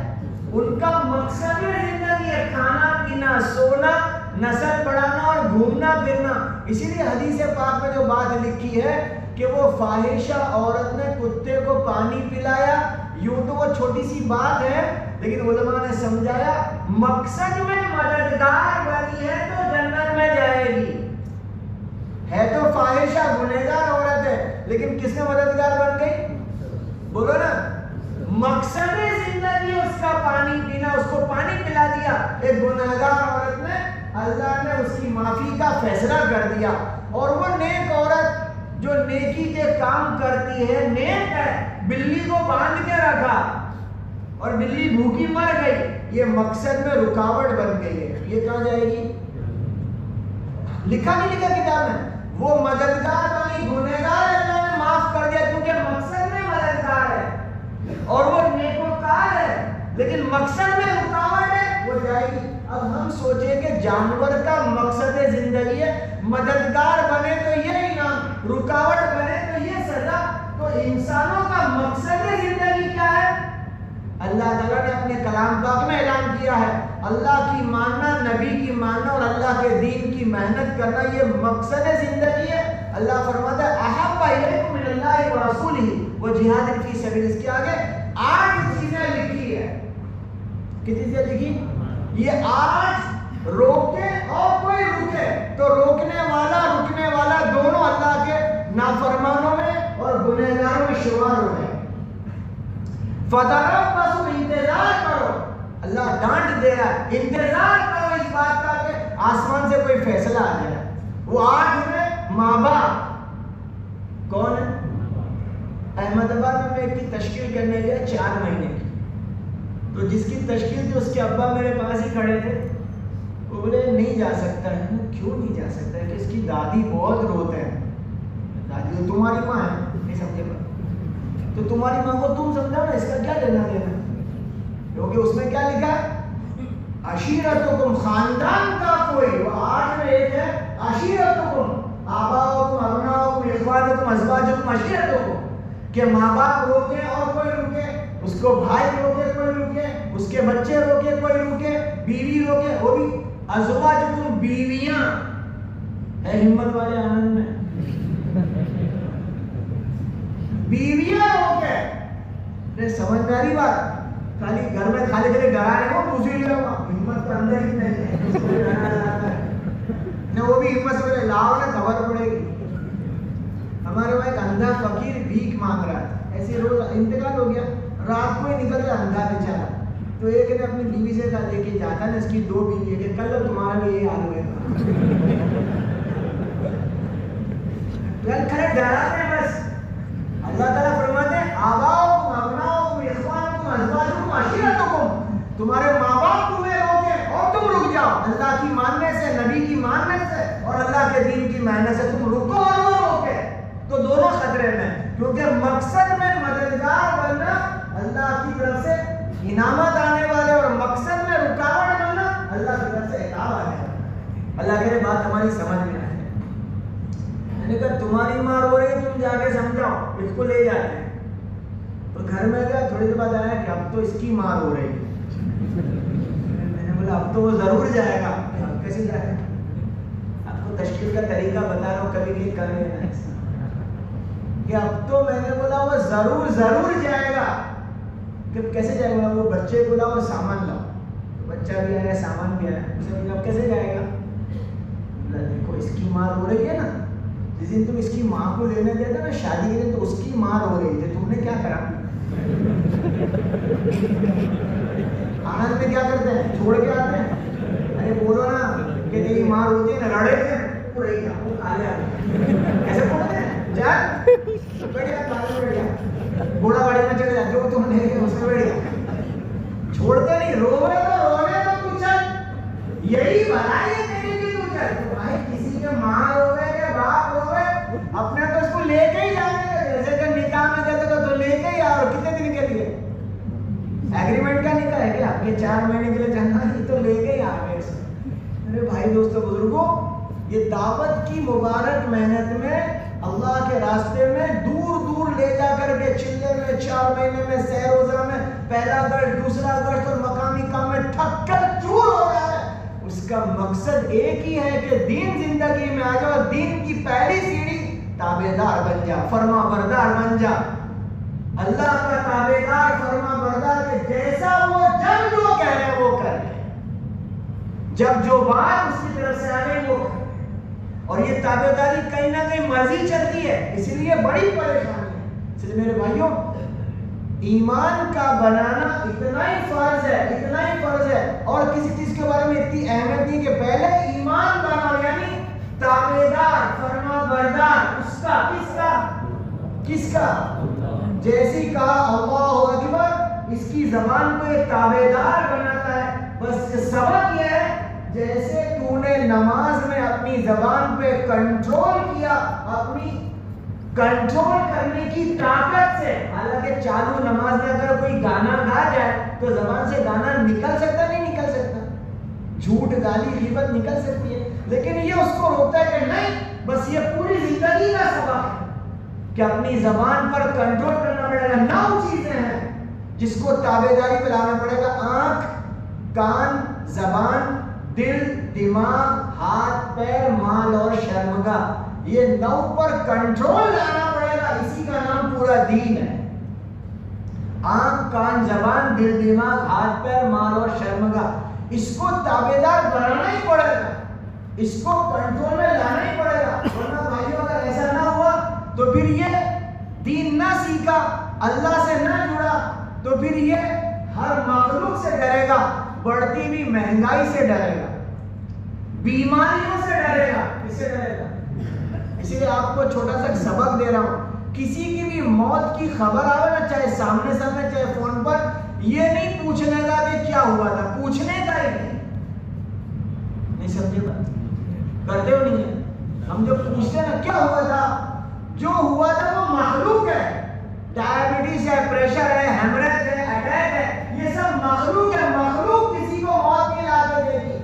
ان کا مقصد زندگی ہے کھانا پینا، سونا، نسل بڑھانا اور گھومنا پھرنا۔ اسی لیے حدیث پاک میں جو بات لکھی ہے کہ وہ فاحشہ عورت نے کتے کو پانی پلایا، یوں تو وہ چھوٹی سی بات ہے، لیکن علماء نے سمجھایا مقصد میں مددگار بنی ہے تو جنت میں جائے گی۔ ہے تو فاحشہ گنہگار عورت ہے، لیکن کس نے مددگار بن گئی؟ بولو نا، مقصد زندگی اس کا پانی پینا، اس کو پانی پلا دیا۔ ایک گنہگار عورت نے، اللہ نے اس کی معافی کا فیصلہ کر دیا، اور وہ نیک عورت جو نیکی کے کام کرتی ہے، نیک ہے، بلی کو باندھ کے رکھا اور بلی بھوکی مر گئی، یہ مقصد میں رکاوٹ بن گئی ہے، یہ کہاں جائے گی؟ لکھا نہیں لکھا کتاب میں؟ وہ مددگار بنی، گنہگار اللہ نے معاف کر دیا کیونکہ مقصد میں مددگار ہے، اور وہ نیکوکار ہے، لیکن مقصد میں رکاوٹ ہے، وہ جائے گی۔ اب ہم سوچیں کہ جانور کا مقصد زندگی ہے، مددگار بنے تو یہ انعام، رکاوٹ بنے تو یہ سزا، تو انسانوں کا مقصد زندگی کیا ہے؟ اللہ تعالیٰ نے اپنے کلام پاک میں اعلان کیا ہے، اللہ کی ماننا، نبی کی ماننا اور اللہ کے دین کی محنت کرنا، یہ مقصد زندگی ہے۔ اللہ فرماتا ہے احب الیکم من اللہ ورسولہ وجہاد فی سبیلہ، اس کے آگے 8 چیزیں لکھی ہے۔ کتنی چیزیں لکھی؟ یہ 8 روکے اور کوئی رکے تو روکنے والا رکنے والا دونوں اللہ کے نافرمانوں میں اور گنہگاروں میں شمار ہو گئے۔ فتربصوا، انتظار کرو، اللہ ڈانٹ دے رہا ہے، انتظار کرو اس بات کا کہ آسمان سے کوئی فیصلہ آ جائے۔ وہ 8 میں ماں باپ کون ہے؟ احمد آباد میں ایک کی تشکیل کرنے گیا 4 مہینے کی، تو جس کی تشکیل تھی اس کے ابا میرے پاس ہی کھڑے تھے، وہ بولے نہیں جا سکتا ہے۔ کیوں نہیں جا سکتا ہے؟ کہ اس کی دادی بہت روتے ہیں۔ دادی تو تمہاری ماں ہے، نہیں سمجھے بات؟ تو تمہاری ماں کو تم سمجھا نا، اس کا کیا لینا دینا؟ کیونکہ اس میں کیا لکھا ہے؟ عشیرتکم، خاندان کا کوئی، وہ 8 میں ایک ہے عشیرتکم، آباؤکم، ابناؤکم، اخوانکم، ازواجکم، عشیرتکم، کہ ماں باپ روکے اور کوئی روکے، اس کو بھائی روکے کوئی روکے، اس کے بچے روکے کوئی روکے، بیوی روکے، وہ بھی ازواجکم، بیویاں ہے ہمت والے آنند میں، بیویاں روکے۔ سمجھ میں آ رہی بات؟ خالی گھر میں خالی خالی ڈرانے ہو دوسری لے ہمت کا اندر ہی نہیں ہے، وہ بھی ہمت سے لاؤ نا خبر پڑے گی۔ ہمارے وہاں ایک اندھا فقیر بھیک مانگ رہا تھا، ایسے روز انتقال ہو گیا، رات کو ہی نکل گیا اندھا بیچارہ، تو ایک نے اپنی بیوی سے کہا لے کے جاتا نا، اس کی 2 بیوی ہے کہ کل تمہارا بھی یہ حال ہوئے گا، ڈراتے ہیں بس۔ اللہ تعالیٰ فرماتے ہیں آباؤکم، ابناؤکم، اخوانکم، ازواجکم، عشیرتکم، تمہارے ماں باپ تمہیں روکے اور تم رک جاؤ، اللہ کی ماننے سے، نبی کی ماننے سے اور اللہ کے دین کی محنت سے تم رکو اور وہ روکے، تو دونوں خطرے میں، کیونکہ مقصد میں مددگار بننا اللہ کی طرف سے انعامات آنے والے، اور مقصد میں رکاوٹ بننا اللہ کی طرف سے عقاب آنے والے۔ اللہ کہے بات ہماری سمجھ میں آئے، میں نے کہا تمہاری ماں رو رہی ہے، تم جا کے سمجھاؤ، اس کو لے جاتے ہیں۔ تو گھر میں گیا، تھوڑی دیر بعد آیا کہ اب تو اس کی ماں رو رہی ہے۔ میں نے بولا اب تو وہ ضرور جائے گا۔ اب کیسے جائے گا؟ آپ کو تشکیل کا طریقہ بتا رہا ہوں، کبھی بھی کر لینا کہ اب تو میں نے بولا وہ ضرور جائے گا۔ کہ کیسے جائے گا؟ وہ بچے کو لاؤ اور سامان لاؤ. بچہ بھی آیا, سامان بھی آیا, اسے اب کیسے جائے گا؟ دیکھو اس کی ماں رو رہی ہے نا, جس دن تم اس کی ماں کو لینے گئے تھے نا شادی کے دن, تو اس کی ماں رو رہی تھی, تم نے کیا کرا؟ آنند میں کیا کرتے ہیں؟ چھوڑ کے آتے ہیں. ارے بولو نا کہ تیری ماں روتی ہے نا, لڑے تھے ایسے بولتے ہیں, جا بیٹھ جا, بیٹھ جا, گھوڑا گاڑی میں چڑھ جا, جو تم نے اس میں بیٹھ جا. چھوڑتے نہیں, رونے تو چل, یہی بھلائی ہے تیری بھی, تو چل. تو بھائی کسی کے ماں روے کے باپ روے, اپنے تو اس کو لے کے ہی جانے گا. جیسے کہ نکاح میں کہتے تو لے کے ہی آؤ. کتنے دن کے لیے ایگریمنٹ کا نکاح ہے کیا کہ 4 مہینے کے لیے جانا ہے, تو لے کے ہی آ گئے. میرے بھائی دوستو بزرگوں, یہ دعوت کی مبارک محنت میں اللہ کے راستے میں دور دور لے جا کر کے چلے میں 4 مہینے میں سہ روزہ میں پہلا گشت, دوسرا گشت اور مقامی کام میں تھک کر چور ہو رہا ہے. اس کا مقصد ایک ہی ہے کہ دین زندگی میں آ جاؤ. دین کی پہلی سیڑھی تابعدار بن جا, فرما بردار بن جا, اللہ کا تابعدار, فرما بردار, کہ جیسا وہ جب جو کہہ رہے وہ کر لے, جب جو بات اس کی طرف سے آ گئی وہ کر. اور یہ تابعداری کہیں نہ کہیں مرضی چلتی ہے, اس لیے بڑی پریشانی ہے. اس لیے میرے بھائیوں, ایمان کا بنانا اتنا ہی فرض ہے, اتنا ہی فرض ہے, اور کسی چیز کے بارے میں اتنی اہمیت نہیں کہ پہلے ایمان بناؤ, یعنی تابعدار, فرما بردار. اس کا کس کا جیسی کہا اللہ اکبر, اس کی زبان کو ایک تابعدار بناتا ہے. بس سبق یہ ہے, جیسے تو نے نماز میں اپنی زبان پہ کنٹرول کیا, اپنی کنٹرول کرنے کی طاقت سے. حالانکہ چالو نماز میں اگر کوئی گانا گا جائے تو زبان سے گانا نکل سکتا نہیں نکل سکتا, جھوٹ گالی غیبت نکل سکتی ہے, لیکن یہ اس کو روکتا ہے کہ نہیں, بس یہ پوری زندگی کا سبق ہے کہ اپنی زبان پر کنٹرول کرنا پڑے گا. 9 چیزیں ہیں جس کو تابعداری پہ لانا پڑے گا: آنکھ, کان, زبان, دل, دماغ, ہاتھ, پیر, مال اور شرمگاہ. یہ 9 پر کنٹرول لانا پڑے گا. اسی کا نام پورا دین ہے. آنکھ, کان, زبان, دل, دماغ, ہاتھ, پیر, مال اور شرمگاہ. اس کو تابعدار بنانا ہی پڑے گا, اس کو کنٹرول میں لانا ہی پڑے گا. ورنہ بھائیوں اگر ایسا نہ ہوا تو پھر یہ دین نہ سیکھا, اللہ سے نہ جڑا, تو پھر یہ ہر مخلوق سے ڈرے گا, بڑھتی ہوئی مہنگائی سے ڈرے گا, بیماریوں سے ڈرے گا. کس سے ڈرے گا؟ اسی لیے آپ کو چھوٹا سا سبق دے رہا ہوں. کسی کی بھی موت کی خبر آئے نا, چاہے سامنے سامنے چاہے فون پر, یہ نہیں پوچھنے کا کہ کیا ہوا تھا, پوچھنے کا ہی نہیں سمجھے بات کرتے ہو نہیں ہے. ہم جو پوچھتے ہیں نا کیا ہوا تھا, جو ہوا تھا وہ مخلوق ہے. ڈائبٹیز ہے, پریشر ہے, ہیمریج ہے, اٹیک ہے, یہ سب مخلوق ہے. مخلوق کسی کو موت نہیں لا کے دیتی,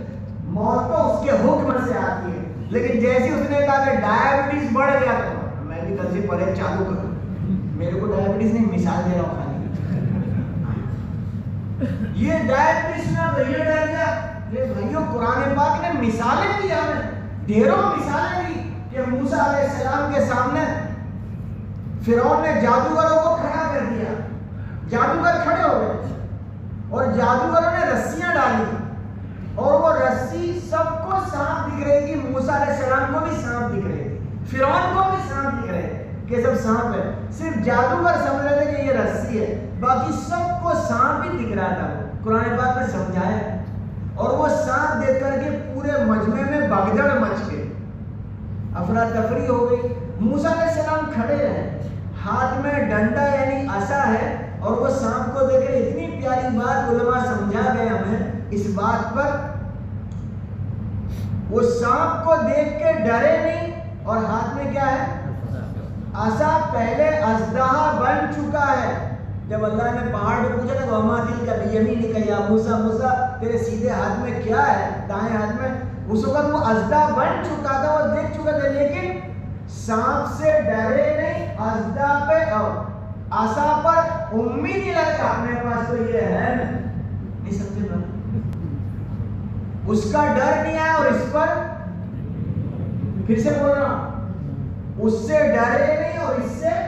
موت تو اس کے حکم سے آتی ہے. لیکن جیسے اس نے کہا کہ ڈائبٹیز بڑھ گیا, تو میں بھی کل سے پرہیز چالو کروں. میرے کو ڈائبٹیز نہیں, مثال دے رہا ہوں خالی. یہ ڈائبٹیز میں تو یہ ڈر گیا. یہ بھائیوں قرآن پاک نے مثالیں دی, ہمیں ڈھیروں مثالیں دی کہ موسیٰ علیہ السلام کے سامنے فرعون نے جادوگروں کو کھڑا کر دیا. جادوگر کھڑے ہو گئے اور جادوگروں نے رسیاں ڈالی, اور وہ رسی سب کو سانپ دکھ رہی تھی. موسیٰ علیہ السلام کو بھی سانپ دکھ رہے تھے, فرعون کو بھی سانپ دکھ رہے تھے کہ سب سانپ ہے. صرف جادوگر سمجھ رہے تھے کہ یہ رسی ہے, باقی سب کو سانپ ہی دکھ رہا تھا. قرآن پاک نے سمجھایا, اور وہ سانپ دیکھ کر کے پورے مجمع میں بھگدڑ مچ گئی, افراتفری ہو گئی. موسیٰ علیہ السلام کھڑے رہے, ہاتھ میں ڈنڈا یعنی عصا ہے, اور وہ سانپ کو دیکھ کر اتنی پیاری بات علماء سمجھا گئے ہمیں اس بات پر, وہ سانپ کو دیکھ کے ڈرے نہیں, اور ہاتھ میں کیا ہے؟ عصا. پہلے اژدہا بن چکا ہے. جب اللہ نے پہاڑ پہ پوچھا تھا وما تلک بیمینک یا موسیٰ, موسیٰ تیرے سیدھے ہاتھ میں کیا ہے, دائیں ہاتھ میں, اس وقت وہ اژدہا بن چکا تھا, وہ دیکھ چکا تھا, لیکن سانپ سے ڈرے نہیں. اژدہا پہ عصا پر امید نہیں لگتا, اپنے پاس تو یہ ہے نہیں سمجھے نا, اس کا ڈر نہیں آیا. اور اس پر پھر سے بول رہا ہوں, اس سے ڈرے نہیں اور اس سے.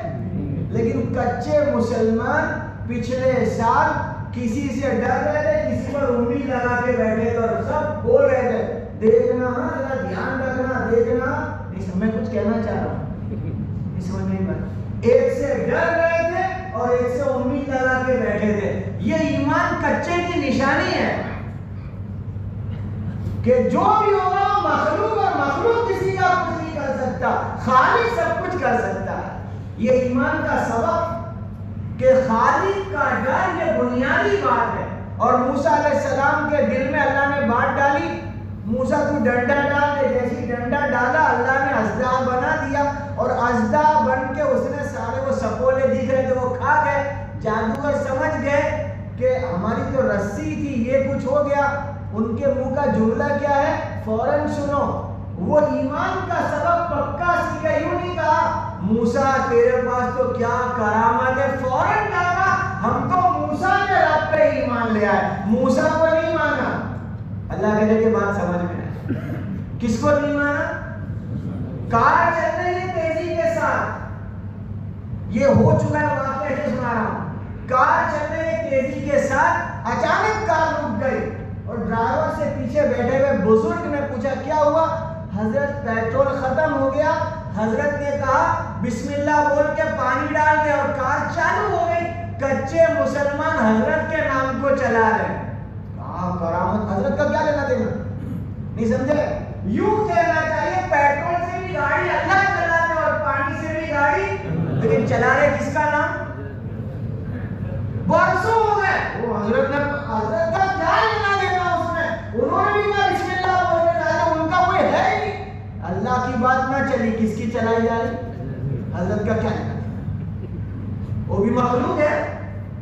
لیکن کچے مسلمان پچھلے سال کسی سے ڈر رہے تھے, کسی پر امید لگا کے بیٹھے تھے اور سب بول رہے تھے دیکھنا ذرا دھیان رکھنا دیکھنا. میں کچھ کہنا چاہ رہا ہوں, نہیں سمجھ نہیں پایا. ایک سے ڈر رہے تھے اور ایک سے امید لگا کے بیٹھے تھے. یہ ایمان کچے کی نشانی ہے کہ جو بھی ہوگا مخلوق اور مخلوق کسی کا کچھ نہیں کر سکتا, خالق سب کچھ کر سکتا ہے. یہ ایمان کا سبب کہ خالق کا ڈر یہ بنیادی بات ہے. اور موسیٰ علیہ السلام کے دل میں اللہ نے بات ڈالی, موسیٰ تو ڈنڈا ڈال دے. جیسی ڈنڈا ڈالا اللہ نے اژدہا بنا دیا اور اژدہا بن کے اس نے سارے وہ سپولے دکھ رہے تھے وہ کھا گئے. جادوگر سمجھ گئے کہ ہماری جو رسی تھی یہ کچھ ہو گیا. ان کے منہ کا جملہ کیا ہے فوراً سنو. وہ ایمان کا سبب پکا سیکھا, یوں نہیں کہا موسیٰ تیرے پاس تو کیا کرامت ہے, فوراً کہا ہم تو موسیٰ کے رب پہ ایمان لے آئے, موسیٰ کو نہیں مانا. اللہ کہنے کے بعد سمجھ میں آئے کس کو نہیں مانا. کار چل رہی ہے تیزی کے ساتھ, یہ ہو چکا ہے واقعہ سے سنا رہا ہوں. کار چل رہی ہے تیزی کے ساتھ, اچانک کار رک گئی اور ڈرائیور سے پیچھے بیٹھے ہوئے بزرگ نے پوچھا کیا ہوا. حضرت پیٹرول ختم ہو گیا. حضرت نے کہا بسم اللہ بول کے پانی ڈال دے اور کار چالو ہو گئی. کچے مسلمان حضرت کے نام کو چلا رہے. کرامت حضرت کا کیا لینا دینا, نہیں سمجھے. یوں کہنا چاہیے پیٹرول سے بھی گاڑی اللہ چلاتے اور پانی سے بھی گاڑی, لیکن چلا رہے کس کا نام. برسوں ہو گئے وہ حضرت کا کیا لینا دینا اس میں. انہوں نے بھی کہا بسم اللہ بولنے ڈالا, ان کا کوئی ہے ہی نہیں. اللہ کی بات نہ چلی, کس کی چلائی جا رہی. حضرت کا کیا لینا, وہ بھی مخلوق ہے,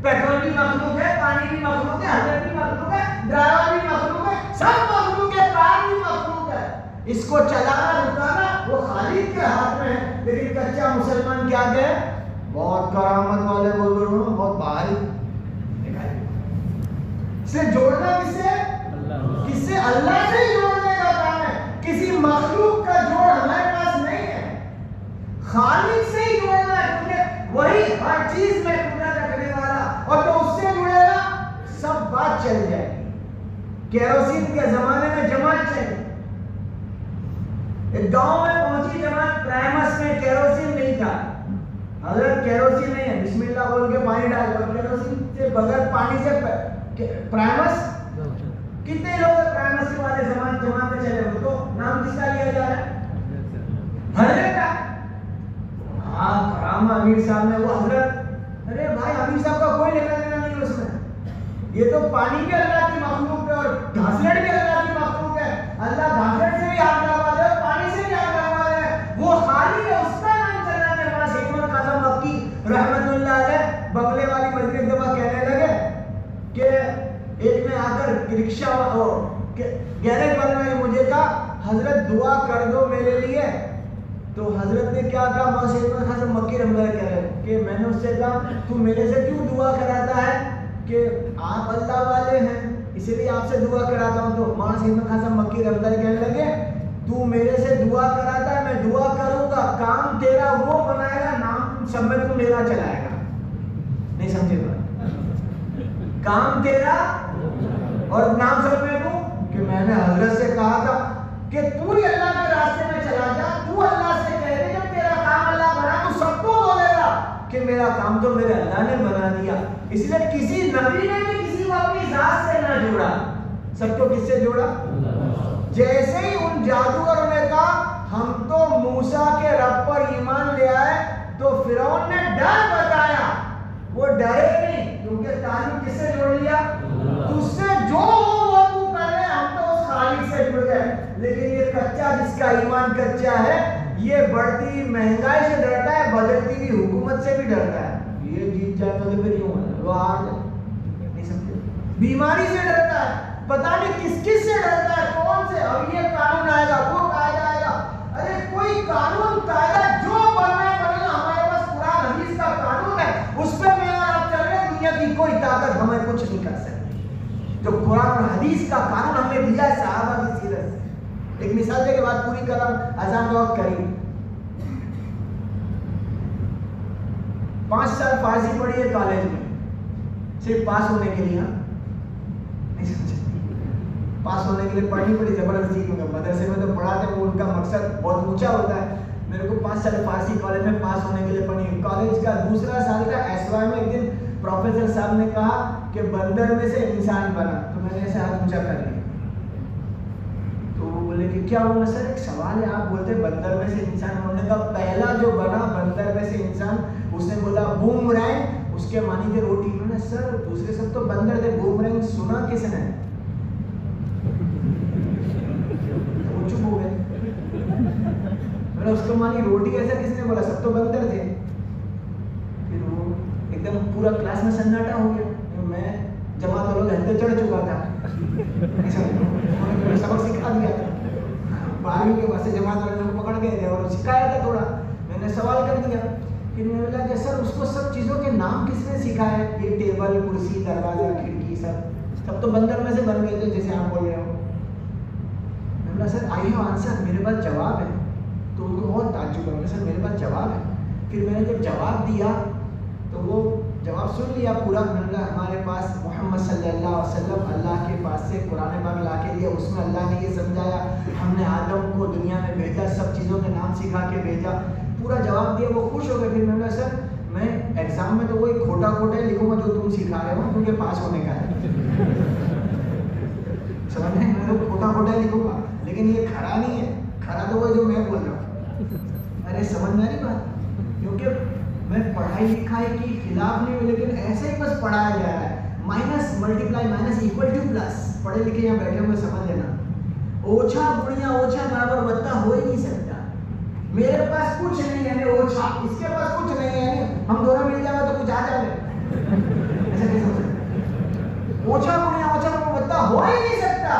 پیٹرول بھی مخلوق ہے, پانی بھی مخلوق ہے, حضرت بھی مخلوق ہے, ڈرائیور بھی مخلوق ہے, سب مخلوق ہے, کار بھی مخلوق ہے. اس کو چلانا رکانا وہ خالق کے ہاتھ میں ہے. لیکن کچا مسلمان کیا کہے بہت کرامت والے بزرگ ہیں, بہت باہر سے جوڑنا کس سے, کس سے, اللہ سے ہی جوڑنے کا کام ہے. کسی مخلوق کا جوڑ ہمارے پاس نہیں ہے, خالق سے ہی جوڑنا ہے کیونکہ وہی ہر چیز میں قدرت رکھنے والا, اور جو اس سے جڑے گا سب بات چل جائے گی. کیروسین کے زمانے میں جماعت چلی, ایک گاؤں میں پہنچی جماعت, پرائمس میں کیروسین نہیں تھا. حضرت کیروسین نہیں ہے, بسم اللہ بول کے پانی ڈال دو. کیروسین سے بغیر پانی سے پرائمس, کتنے لوگ پرائمس کے والے جماعت میں چلے ہوئے, تو نام کس کا لیا جا رہا ہے حضرت کا. ہاں کرامہ امیر صاحب نے وہ حضرت, ارے بھائی امیر صاحب کا کوئی لینا دینا نہیں اس میں. یہ تو پانی بھی اللہ کی مخلوق ہے اور گھاسلٹ بھی اللہ کی مخلوق ہے. اللہ گھاسلٹ سے بھی ہاتھ لگوا دے اور پانی سے بھی ہاتھ لگوا دے. وہ خالق ہے, اس کا نام چلنا کے پاس. حکمت قاسم مکی رحمت اللہ علیہ بغلے والی مسجد ایک دفعہ کہنے لگے کہ ایک نے آ کر رکشہ گیرج والے مجھے کہا حضرت دعا کر دو میرے لیے. تو حضرت نے کیا کہا, مولانا حکمت قاسم مکی رحمت اللہ کہہ رہے کہ میں نے اس سے کہا تو میرے سے کیوں دعا کراتا ہے, کہ آپ اللہ والے ہیں اسی لیے آپ سے دعا کراتا ہوں. تو مولانا حکمت قاسم مکی رحمت اللہ کہنے لگے تو میرے سے دعا کراتا ہے, میں دعا کروں گا, کام تیرا وہ بنائے گا, نام سب میں تو میرا چلائے گا. نہیں سمجھے گا, کام تیرا اور نام سب میں تو, کہ میں نے حضرت سے کہا تھا کہ تو ہی اللہ کے راستے میں چلا جا, تو اللہ سے کہہ دے جب تیرا کام اللہ بنا تو سب کو بولے گا کہ میرا کام تو میرے اللہ نے بنا دیا. اس لیے کسی نبی نے بھی کسی کو اپنی ذات سے نہ جوڑا, سب کو کس سے جوڑا. جیسے ہی ان جادوگروں نے کہا ہم تو موسیٰ کے رب پر ایمان لے آئے, تو فرعون نے ڈر بتایا, وہ ڈرے نہیں کیونکہ تعلق کس سے جوڑ لیا, اس سے جو ہو وہ تو کر لے, ہم تو اس خالق سے جڑ گئے. لیکن یہ کچا جس کا ایمان کچا ہے یہ بڑھتی مہنگائی سے ڈرتا ہے, بدلتی ہوئی حکومت سے بھی ڈرتا ہے. یہ جیت جائے تو پھر یوں ہے وہ آ جائے, نہیں سمجھے. بیماری سے ڈرتا ہے, پتہ نہیں کس کس سے ڈرتا ہے, کون سے, اب یہ قانون آئے گا, وہ قاعدہ آئے گا. ارے کوئی قانون قاعدہ جو بننا ہے بنے گا, ہمارے پاس قرآن حدیث کا قانون ہے, اس پہ میں اور آپ چل رہے, دنیا کی کوئی طاقت ہمیں کچھ نہیں کر سکتی. جو قرآن اور حدیث کا قانون ہم نے دیا ہے صحابہ کی سیرت سے. ایک مثال دے کے بعد پوری کرم, اذان کا وقت قریب. 5 سال فارسی پڑھی ہے کالج میں, صرف پاس ہونے کے لیے. نہیں سمجھے؟ پاس ہونے کے لیے پڑھنی پڑی زبردستی. کیونکہ مدرسے میں تو پڑھاتے وہ ان کا مقصد بہت اونچا ہوتا ہے. میرے کو 5 سال فارسی کالج میں پاس ہونے کے لیے پڑھی. کالج کا دوسرا سال کا ایس وائی میں ایک دن پروفیسر صاحب نے کہا کہ بندر میں سے انسان بنا. تو میں نے ایسے ہاتھ اونچا کر لیا. تو وہ بولے کہ کیا ہوا سر؟ ایک سوال ہے, آپ بولتے بندر میں سے انسان. انہوں نے کہا پہلا جو بنا بندر میں سے انسان, اس نے بولا بوم رینگ, اس کے معنی تھے روٹی. انہوں نے سر دوسرے سب تو بندر تھے, بوم رینگ سنا کس نے؟ وہ چپ ہو گئے. اس کو مانی روٹی ایسا کس نے بولا؟ سب تو بندر تھے. پھر وہ ایک دم پورا کلاس میں سناٹا ہو گیا. میں جماعت والوں کے ہنتے چڑھ چکا تھا, سبق سکھا دیا تھا. 12ویں کے بعد سے جماعت والے لوگ پکڑ گئے تھے اور سکھایا تھا تھوڑا. میں نے سوال کر دیا. پھر میں نے بولا کہ سر اس کو سب چیزوں کے نام کس نے سکھائے؟ یہ ٹیبل, کرسی, دروازہ, کھڑکی, سب تو بندر میں سے بن گئے تھے جیسے آپ بول رہے ہو. میں نے بولا سر آئی ہیو آنسر, میرے پاس جواب ہے. تو ان کو بہت تعجب ہوا. سر میرے پاس جواب ہے. پھر میں نے جب جواب دیا تو وہ جواب سن لیا پورا. میں نے کہا ہمارے پاس محمد صلی اللہ علیہ وسلم اللہ کے پاس سے قرآن پاک لا کے دیا, اس میں اللہ نے یہ سمجھایا, ہم نے آدم کو دنیا میں بھیجا, سب چیزوں کے نام سکھا کے بھیجا. پورا جواب دیا, وہ خوش ہو گئے. پھر میں نے کہا سر میں ایگزام میں تو وہی کھوٹا کھوٹا ہی لکھوں گا جو تم سکھا رہے ہو, کیونکہ پاس ہونے کا ہے. سمجھ میں تو کھوٹا کھوٹا ہی لکھوں گا, لیکن یہ کھڑا نہیں ہے. کھڑا تو وہ جو میں بول رہا ہوں. ارے سمجھ میں نہیں بات, کیونکہ میں پڑھائی لکھائی کی خلاف نہیں ہوں, لیکن ایسے ہی بس پڑھایا جا رہا ہے. Minus multiply minus equal two plus. پڑھے لکھے یہاں بیٹھے ہوئے سمجھ لینا, اوچھا بڑھیا اوچھا برابر بتا ہو ہی نہیں سکتا. میرے پاس کچھ نہیں ہے اوچھا, اس کے پاس کچھ نہیں ہے, ہم دونوں مل جائے تو کچھ آ جائے. ایسا کیسے ہو سکتا؟ اوچھا بڑھیا اوچھا برابر بتا ہو ہی نہیں سکتا.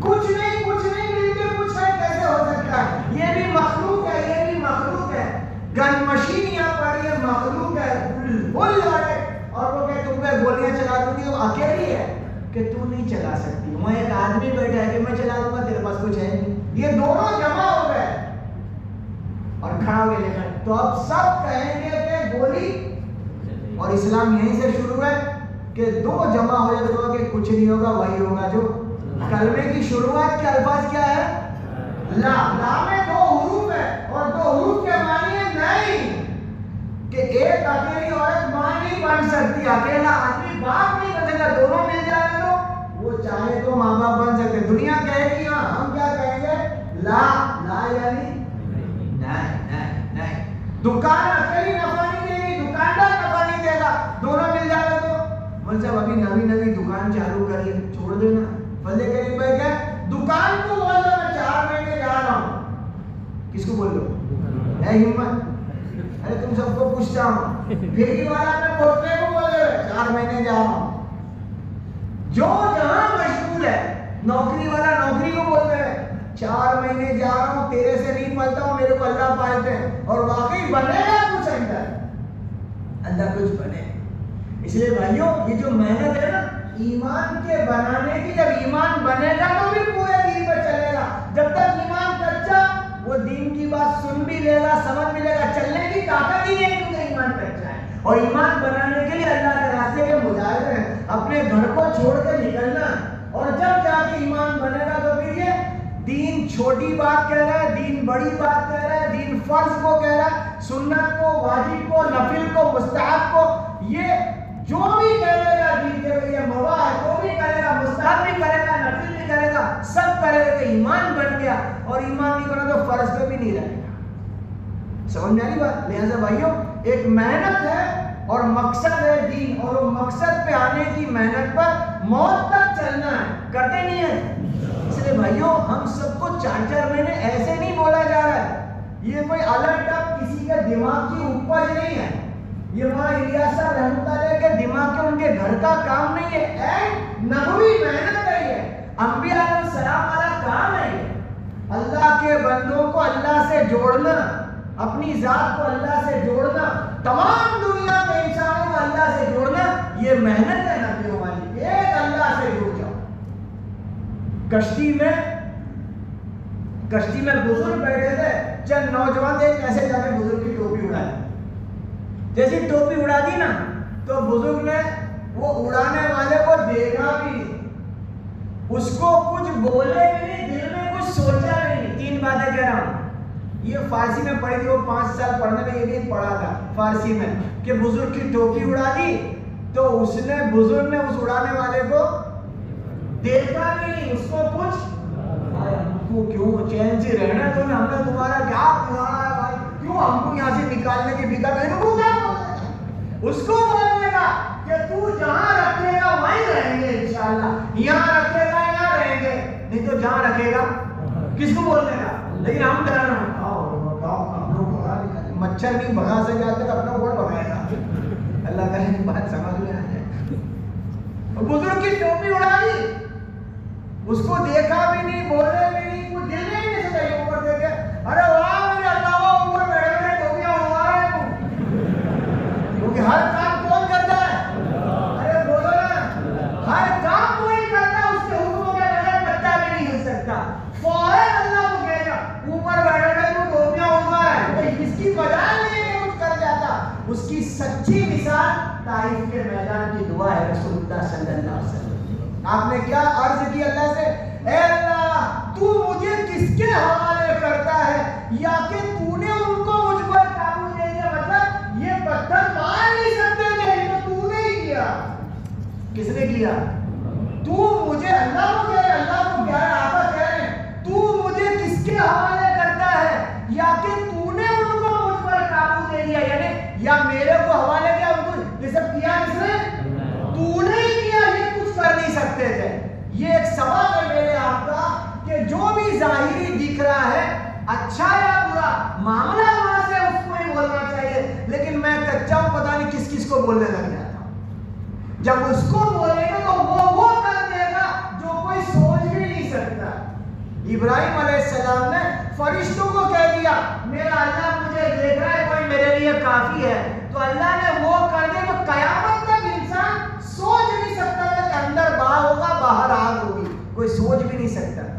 کچھ نہیں مل کے کچھ ہے, کیسے ہو سکتا ہے؟ یہ بھی مخلوق ہے, یہ بھی مخلوق ہے. گن مشین یہاں پر یہ مخلوق ہے, بول لڑے, اور وہ کہ تم پہ گولیاں چلا دوں گی. وہ اکیلی ہے کہ تو نہیں چلا سکتی. وہاں ایک آدمی بیٹھا ہے کہ میں چلا دوں گا, تیرے پاس کچھ ہے نہیں. یہ دونوں جمع ہو گئے اور کھڑا ہو گئے. تو اب سب کہیں گے کہ گولی, اور اسلام یہیں سے شروع ہے کہ دو جمع ہو جائے تو کہ کچھ نہیں ہوگا, وہی ہوگا جو کلمے کی شروعات کے الفاظ کیا ہے؟ لا. لا میں 2 حروف ہے, اور 2 حروف کے معنی ہے نہیں. کہ ایک اکیلی عورت ماں نہیں بن سکتی, اکیلا آدمی باپ نہیں بن سکتا. دونوں مل جائے تو وہ چاہے تو ماں باپ بن سکتے. دنیا کہے گی ہاں, ہم کیا کہیں گے؟ لا. لا یعنی نہیں. دکان اکیلی نفع نہیں دے گی, دکاندار نفع نہیں دے گا. دونوں مل جائے تو مول صاحب ابھی نئی دکان چالو کری, چھوڑ دینا. فضل کریم بھائی کیا دکان کو بول دو میں 4 مہینے جا رہا ہوں. کس کو بول دو؟ اے ہمت, ارے تم سب کو پوچھتا ہوں. پھر والا میں پوچھنے کو بول دو 4 مہینے جا رہا ہوں. جو جہاں مشغول ہے, نوکری والا نوکری کو بول دے 4 مہینے جا رہا ہوں, تیرے سے نہیں پلتا ہوں, میرے کو اللہ پالتے ہیں. اور واقعی بنے گا کچھ اندر کچھ بنے. اس لیے بھائیوں یہ جو محنت ہے نا ایمان کے بنانے کی, جب ایمان بنے گا تو بھی پورے دین پہ چلے گا. جب تک ایمان کچا, وہ دین کی بات سن بھی لے گا, سمجھ بھی لے گا, چلنے کی طاقت ہی نہیں, کیونکہ ایمان کچا ہے. اور ایمان بنانے کے لیے اللہ کے راستے کے مجاہد ہیں, اپنے گھر کو چھوڑ کے نکلنا. اور جب جا کے ایمان بنے گا تو پھر یہ دین چھوٹی بات کہہ رہا ہے, دین بڑی بات کہہ رہا ہے, دین فرض کو کہہ رہا ہے, سنت کو, واجب کو, نفل کو, مستحب کو, یہ جو بھی کرے گا دین کے لیے مباح ہے, وہ بھی کرے گا, مستحب بھی کرے گا, نفل بھی کرے گا, سب کرے گا. ایمان بن گیا, اور ایمان نہیں بنا تو فرض پہ بھی نہیں رہے گا. سمجھ میں آ رہی بات؟ لہٰذا بھائیوں ایک محنت ہے اور مقصد ہے دین, اور وہ مقصد پہ آنے کی محنت پر موت تک چلنا ہے. کرتے نہیں ہیں. اس لیے بھائیوں ہم سب کو 4 مہینے ایسے نہیں بولا جا رہا ہے. یہ کوئی الگ ٹپ کسی کے دماغ کی اپج نہیں ہے. یہ مولانا الیاس صاحب رحمۃ اللہ علیہ کے دماغ کے, ان کے گھر کا کام نہیں ہے. ایک نبوی محنت ہے, یہ انبیاء علیہ السلام والا کام ہے. یہ اللہ کے بندوں کو اللہ سے جوڑنا, اپنی ذات کو اللہ سے جوڑنا, تمام دنیا کے انسانوں کو اللہ سے جوڑنا, یہ محنت ہے نبیوں والی. ایک اللہ سے جڑ جاؤ. کشتی میں بزرگ بیٹھے تھے, چند نوجوان ایک ایسے جا کے بزرگ کی ٹوپی اڑائی. جیسی ٹوپی اڑا دی نا تو بزرگ نے وہ اڑانے والے کو دیکھا بھی نہیں، اس کو کچھ بولے بھی نہیں، دل میں کچھ سوچا بھی نہیں. 3 باتیں کہہ رہا ہوں، یہ فارسی میں پڑھی تھی، وہ 5 سال پڑھنے میں یہ بھی پڑھا تھا فارسی میں کہ بزرگ کی ٹوپی اڑا دی تو بزرگ نے اس اڑانے والے کو دیکھا بھی نہیں، اس کو کچھ کیوں چین سے رہنا تو ہم نے تمہارا کیا ہے بھائی، کیوں ہم کو یہاں سے نکالنے کی فکر نہیں، اس کو بولنے کا کہ تو جہاں رکھے گا وہیں رہیں گے انشاءاللہ، یہاں رکھے گا یہاں رہیں گے، نہیں تو جہاں رکھے گا کس کو بولنے کا. لیکن ہم ڈرنا مچھر نہیں بھگا سکے آج تک اپنا کون بھگائے گا. اللہ کرے کی بات سمجھ میں آ جائے. بزرگ کی ٹوپی اڑا دی، اس کو دیکھا بھی نہیں، بولے بھی نہیں، کچھ دل میں نہیں سکتا. اوپر دیکھے ارے واہ میرے اللہ وہ اوپر بیٹھے بیٹھے ٹوپیاں اڑوا رہے ہیں کیونکہ ہر کام کون کرتا ہے؟ ارے بولو نا، ہر کام کوئی کرتا ہے، اس کے حکموں کے بغیر پتا بھی نہیں ہل سکتا. فوراً اللہ کو کہے گا اوپر بیٹھے بیٹھے تو ٹوپیاں اڑوا رہا ہے، اس کی مجال نہیں ہے کہ کچھ کر جاتا. اس کی سچی مثال طائف کے میدان کی دعا ہے رسول اللہ صلی اللہ علیہ وسلم. آپ نے کیا عرض کی اللہ سے، اے اللہ تو مجھے کس کے حوالے کرتا ہے، یا کہ تو نے ان کو مجھ پر قابو دے دیا. مطلب یہ پتھر مار نہیں سکتے تھے، تو نے ہی کیا. کس نے کیا؟ تو مجھے، اللہ کو کہہ رہے، اللہ کو کہہ رہے، آقا کہہ رہے ہیں تو مجھے کس کے حوالے کرتا ہے، یا کہ تو نے ان کو مجھ پر قابو دے دیا. یعنی یا میرے کو حوالے کیا، ان کو یہ سب کیا کس نے؟ تو نے ہی کیا. یہ کچھ کر نہیں سکتے تھے. یہ ایک سبق ہے میرے آپ کا کہ جو بھی ظاہری دکھ رہا ہے اچھا یا برا معاملہ وہاں سے اس کو ہی بولنا چاہیے. لیکن میں کچا ہوں، پتہ نہیں کس کس کو بولنے لگ جاتا ہوں. جب اس کو بولے گا تو وہ کر دے گا جو کوئی سوچ بھی نہیں سکتا. ابراہیم علیہ السلام نے فرشتوں کو کہہ دیا میرا اللہ مجھے دیکھ رہا ہے، کوئی میرے لیے کافی ہے. تو اللہ نے وہ کر دیا جو قیامت تک انسان سوچ نہیں سکتا تھا کہ اندر باغ ہوگا باہر آگ ہوگی، کوئی سوچ بھی نہیں سکتا تھا.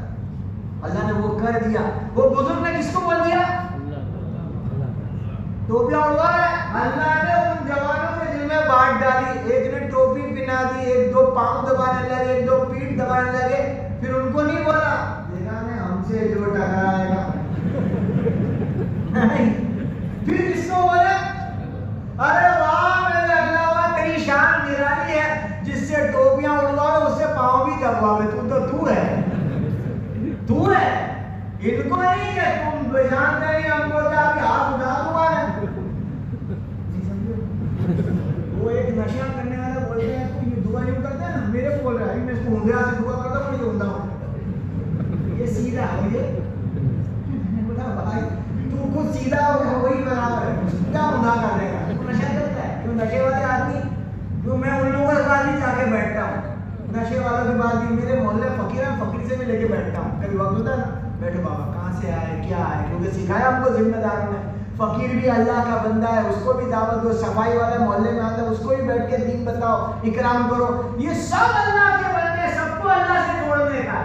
اللہ نے وہ کر دیا. وہ بزرگ نے کس کو بول دیا؟ ٹوپیاں اڑوا ہے. اللہ نے ان جوانوں کے دل میں بانٹ ڈالی، ایک نے ٹوپی پہنا دی، ایک دو پاؤں دبانے لگے، ایک دو پیٹھ دبانے لگے. پھر ان کو نہیں بولا دیکھا نے ہم سے جو ٹکرائے گا، نہیں. پھر کس کو بولا؟ ارے واہ میرے اللہ واہ تیری شان نرالی ہے، جس سے ٹوپیاں اڑواوے اس سے پاؤں بھی دبواوے، تو ہے، تو ہے. ان کو نہیں کہ تم جانتے نہیں ہم کو جا کے ہاتھ اٹھا دوں ہے. وہ ایک نشہ کرنے والا بولتے ہیں تو یہ دعا یوں کرتے ہیں نا، میرے کو بول رہا ہے میں اس کو ہونڈیا سے دعا کرتا ہوں، مجھے ہونڈا ہوں یہ سیدھا ہے. یہ بولا بھائی تو خود سیدھا ہو گیا وہی برابر ہے، کیا ہونڈا کرنے کا تو نشہ کرتا ہے. کیوں نشے والے آدمی جو میں ان لوگوں کے پاس بھی جا کے بیٹھتا ہوں، نشے والوں کے بعد بھی میرے محلے فقیر ہیں، فقیر سے بھی لے کے بیٹھتا ہوں. کبھی وقت ہوتا ہے نا بیٹھو بابا کہاں سے آئے کیا ہے، کیونکہ سکھایا ہم کو ذمہ داروں نے. فقیر بھی اللہ کا بندہ ہے، اس کو بھی دعوت دو. صفائی والا محلے میں آتا ہے اس کو بھی بیٹھ کے دین بتاؤ، اکرام کرو. یہ سب اللہ کے بندے، سب کو اللہ سے جوڑنے کا.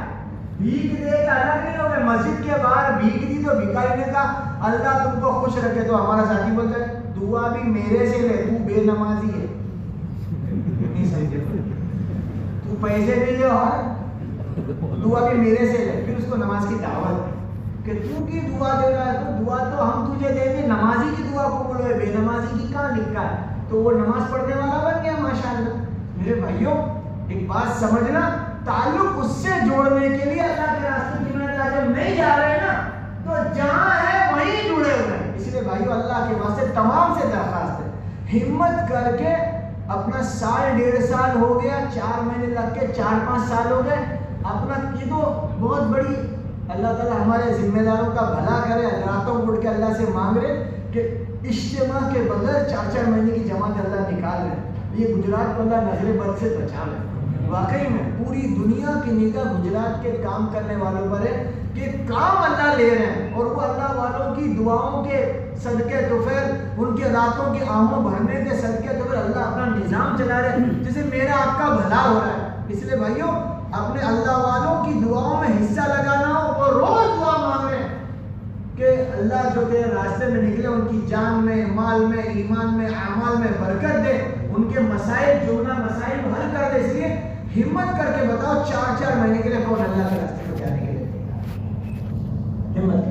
بھیک دے کا الگ نہیں ہوگا. مسجد کے باہر بھیک دی تو بھکاری نے کہا اللہ تم کو خوش رکھے. تو ہمارا ساتھی بولتا ہے دعا بھی میرے سے لے، تو بے نمازی ہے. نہیں سمجھے، تو پیسے بھی لے اور دعا بھی میرے سے لے. پھر اس کو نماز کی دعوت کہ تو کی دعا دے رہا ہے، تو دعا تو ہم تجھے دیں گے، نمازی کی دعا کو بولو، بے نمازی کی کہاں لکھا ہے. تو وہ نماز پڑھنے والا بن گیا ماشاءاللہ. میرے بھائیوں ایک بات سمجھنا، تعلق اس سے جوڑنے کے لیے اللہ کے راستے کی میں جب نہیں جا رہے نا تو جہاں ہے وہیں جڑے ہوئے ہیں. اس لیے بھائیوں اللہ کے واسطے تمام سے درخواست ہے ہمت کر کے اپنا سال 1.5 سال ہو گیا، 4 مہینے لگ کے 4-5 سال ہو گئے اپنا. یہ تو بہت بڑی اللہ تعالیٰ ہمارے ذمہ داروں کا بھلا کرے. راتوں اٹھ کے اللہ سے مانگ رہے کہ اجتماع کے بغیر 4-4 مہینے کی جماعت اللہ نکال رہے. یہ گجرات کو اللہ نظر بد سے بچا لے. واقعی میں پوری دنیا کی نگاہ گجرات کے کام کرنے والوں پر ہے کہ کام اللہ لے رہے ہیں، اور وہ اللہ والوں کی دعاؤں کے صدقے تو پھر ان کے راتوں کی آنکھوں بھرنے کے صدقے تو پھر اللہ اپنا نظام چلا رہے ہیں جس سے میرا آپ کا بھلا ہو رہا ہے. اس لیے بھائیوں اپنے اللہ والوں کی دعاؤں میں حصہ لگانا ہو، وہ روز دعا مانگ رہے ہیں کہ اللہ جو تیرے راستے میں نکلے ان کی جان میں، مال میں، ایمان میں، اعمال میں برکت دے، ان کے مسائل جملہ مسائل حل کر دے. اس لیے ہمت کر کے بتاؤ 4 مہینے کے لیے کون اللہ کے راستے میں جانے کے لیے؟ ہمت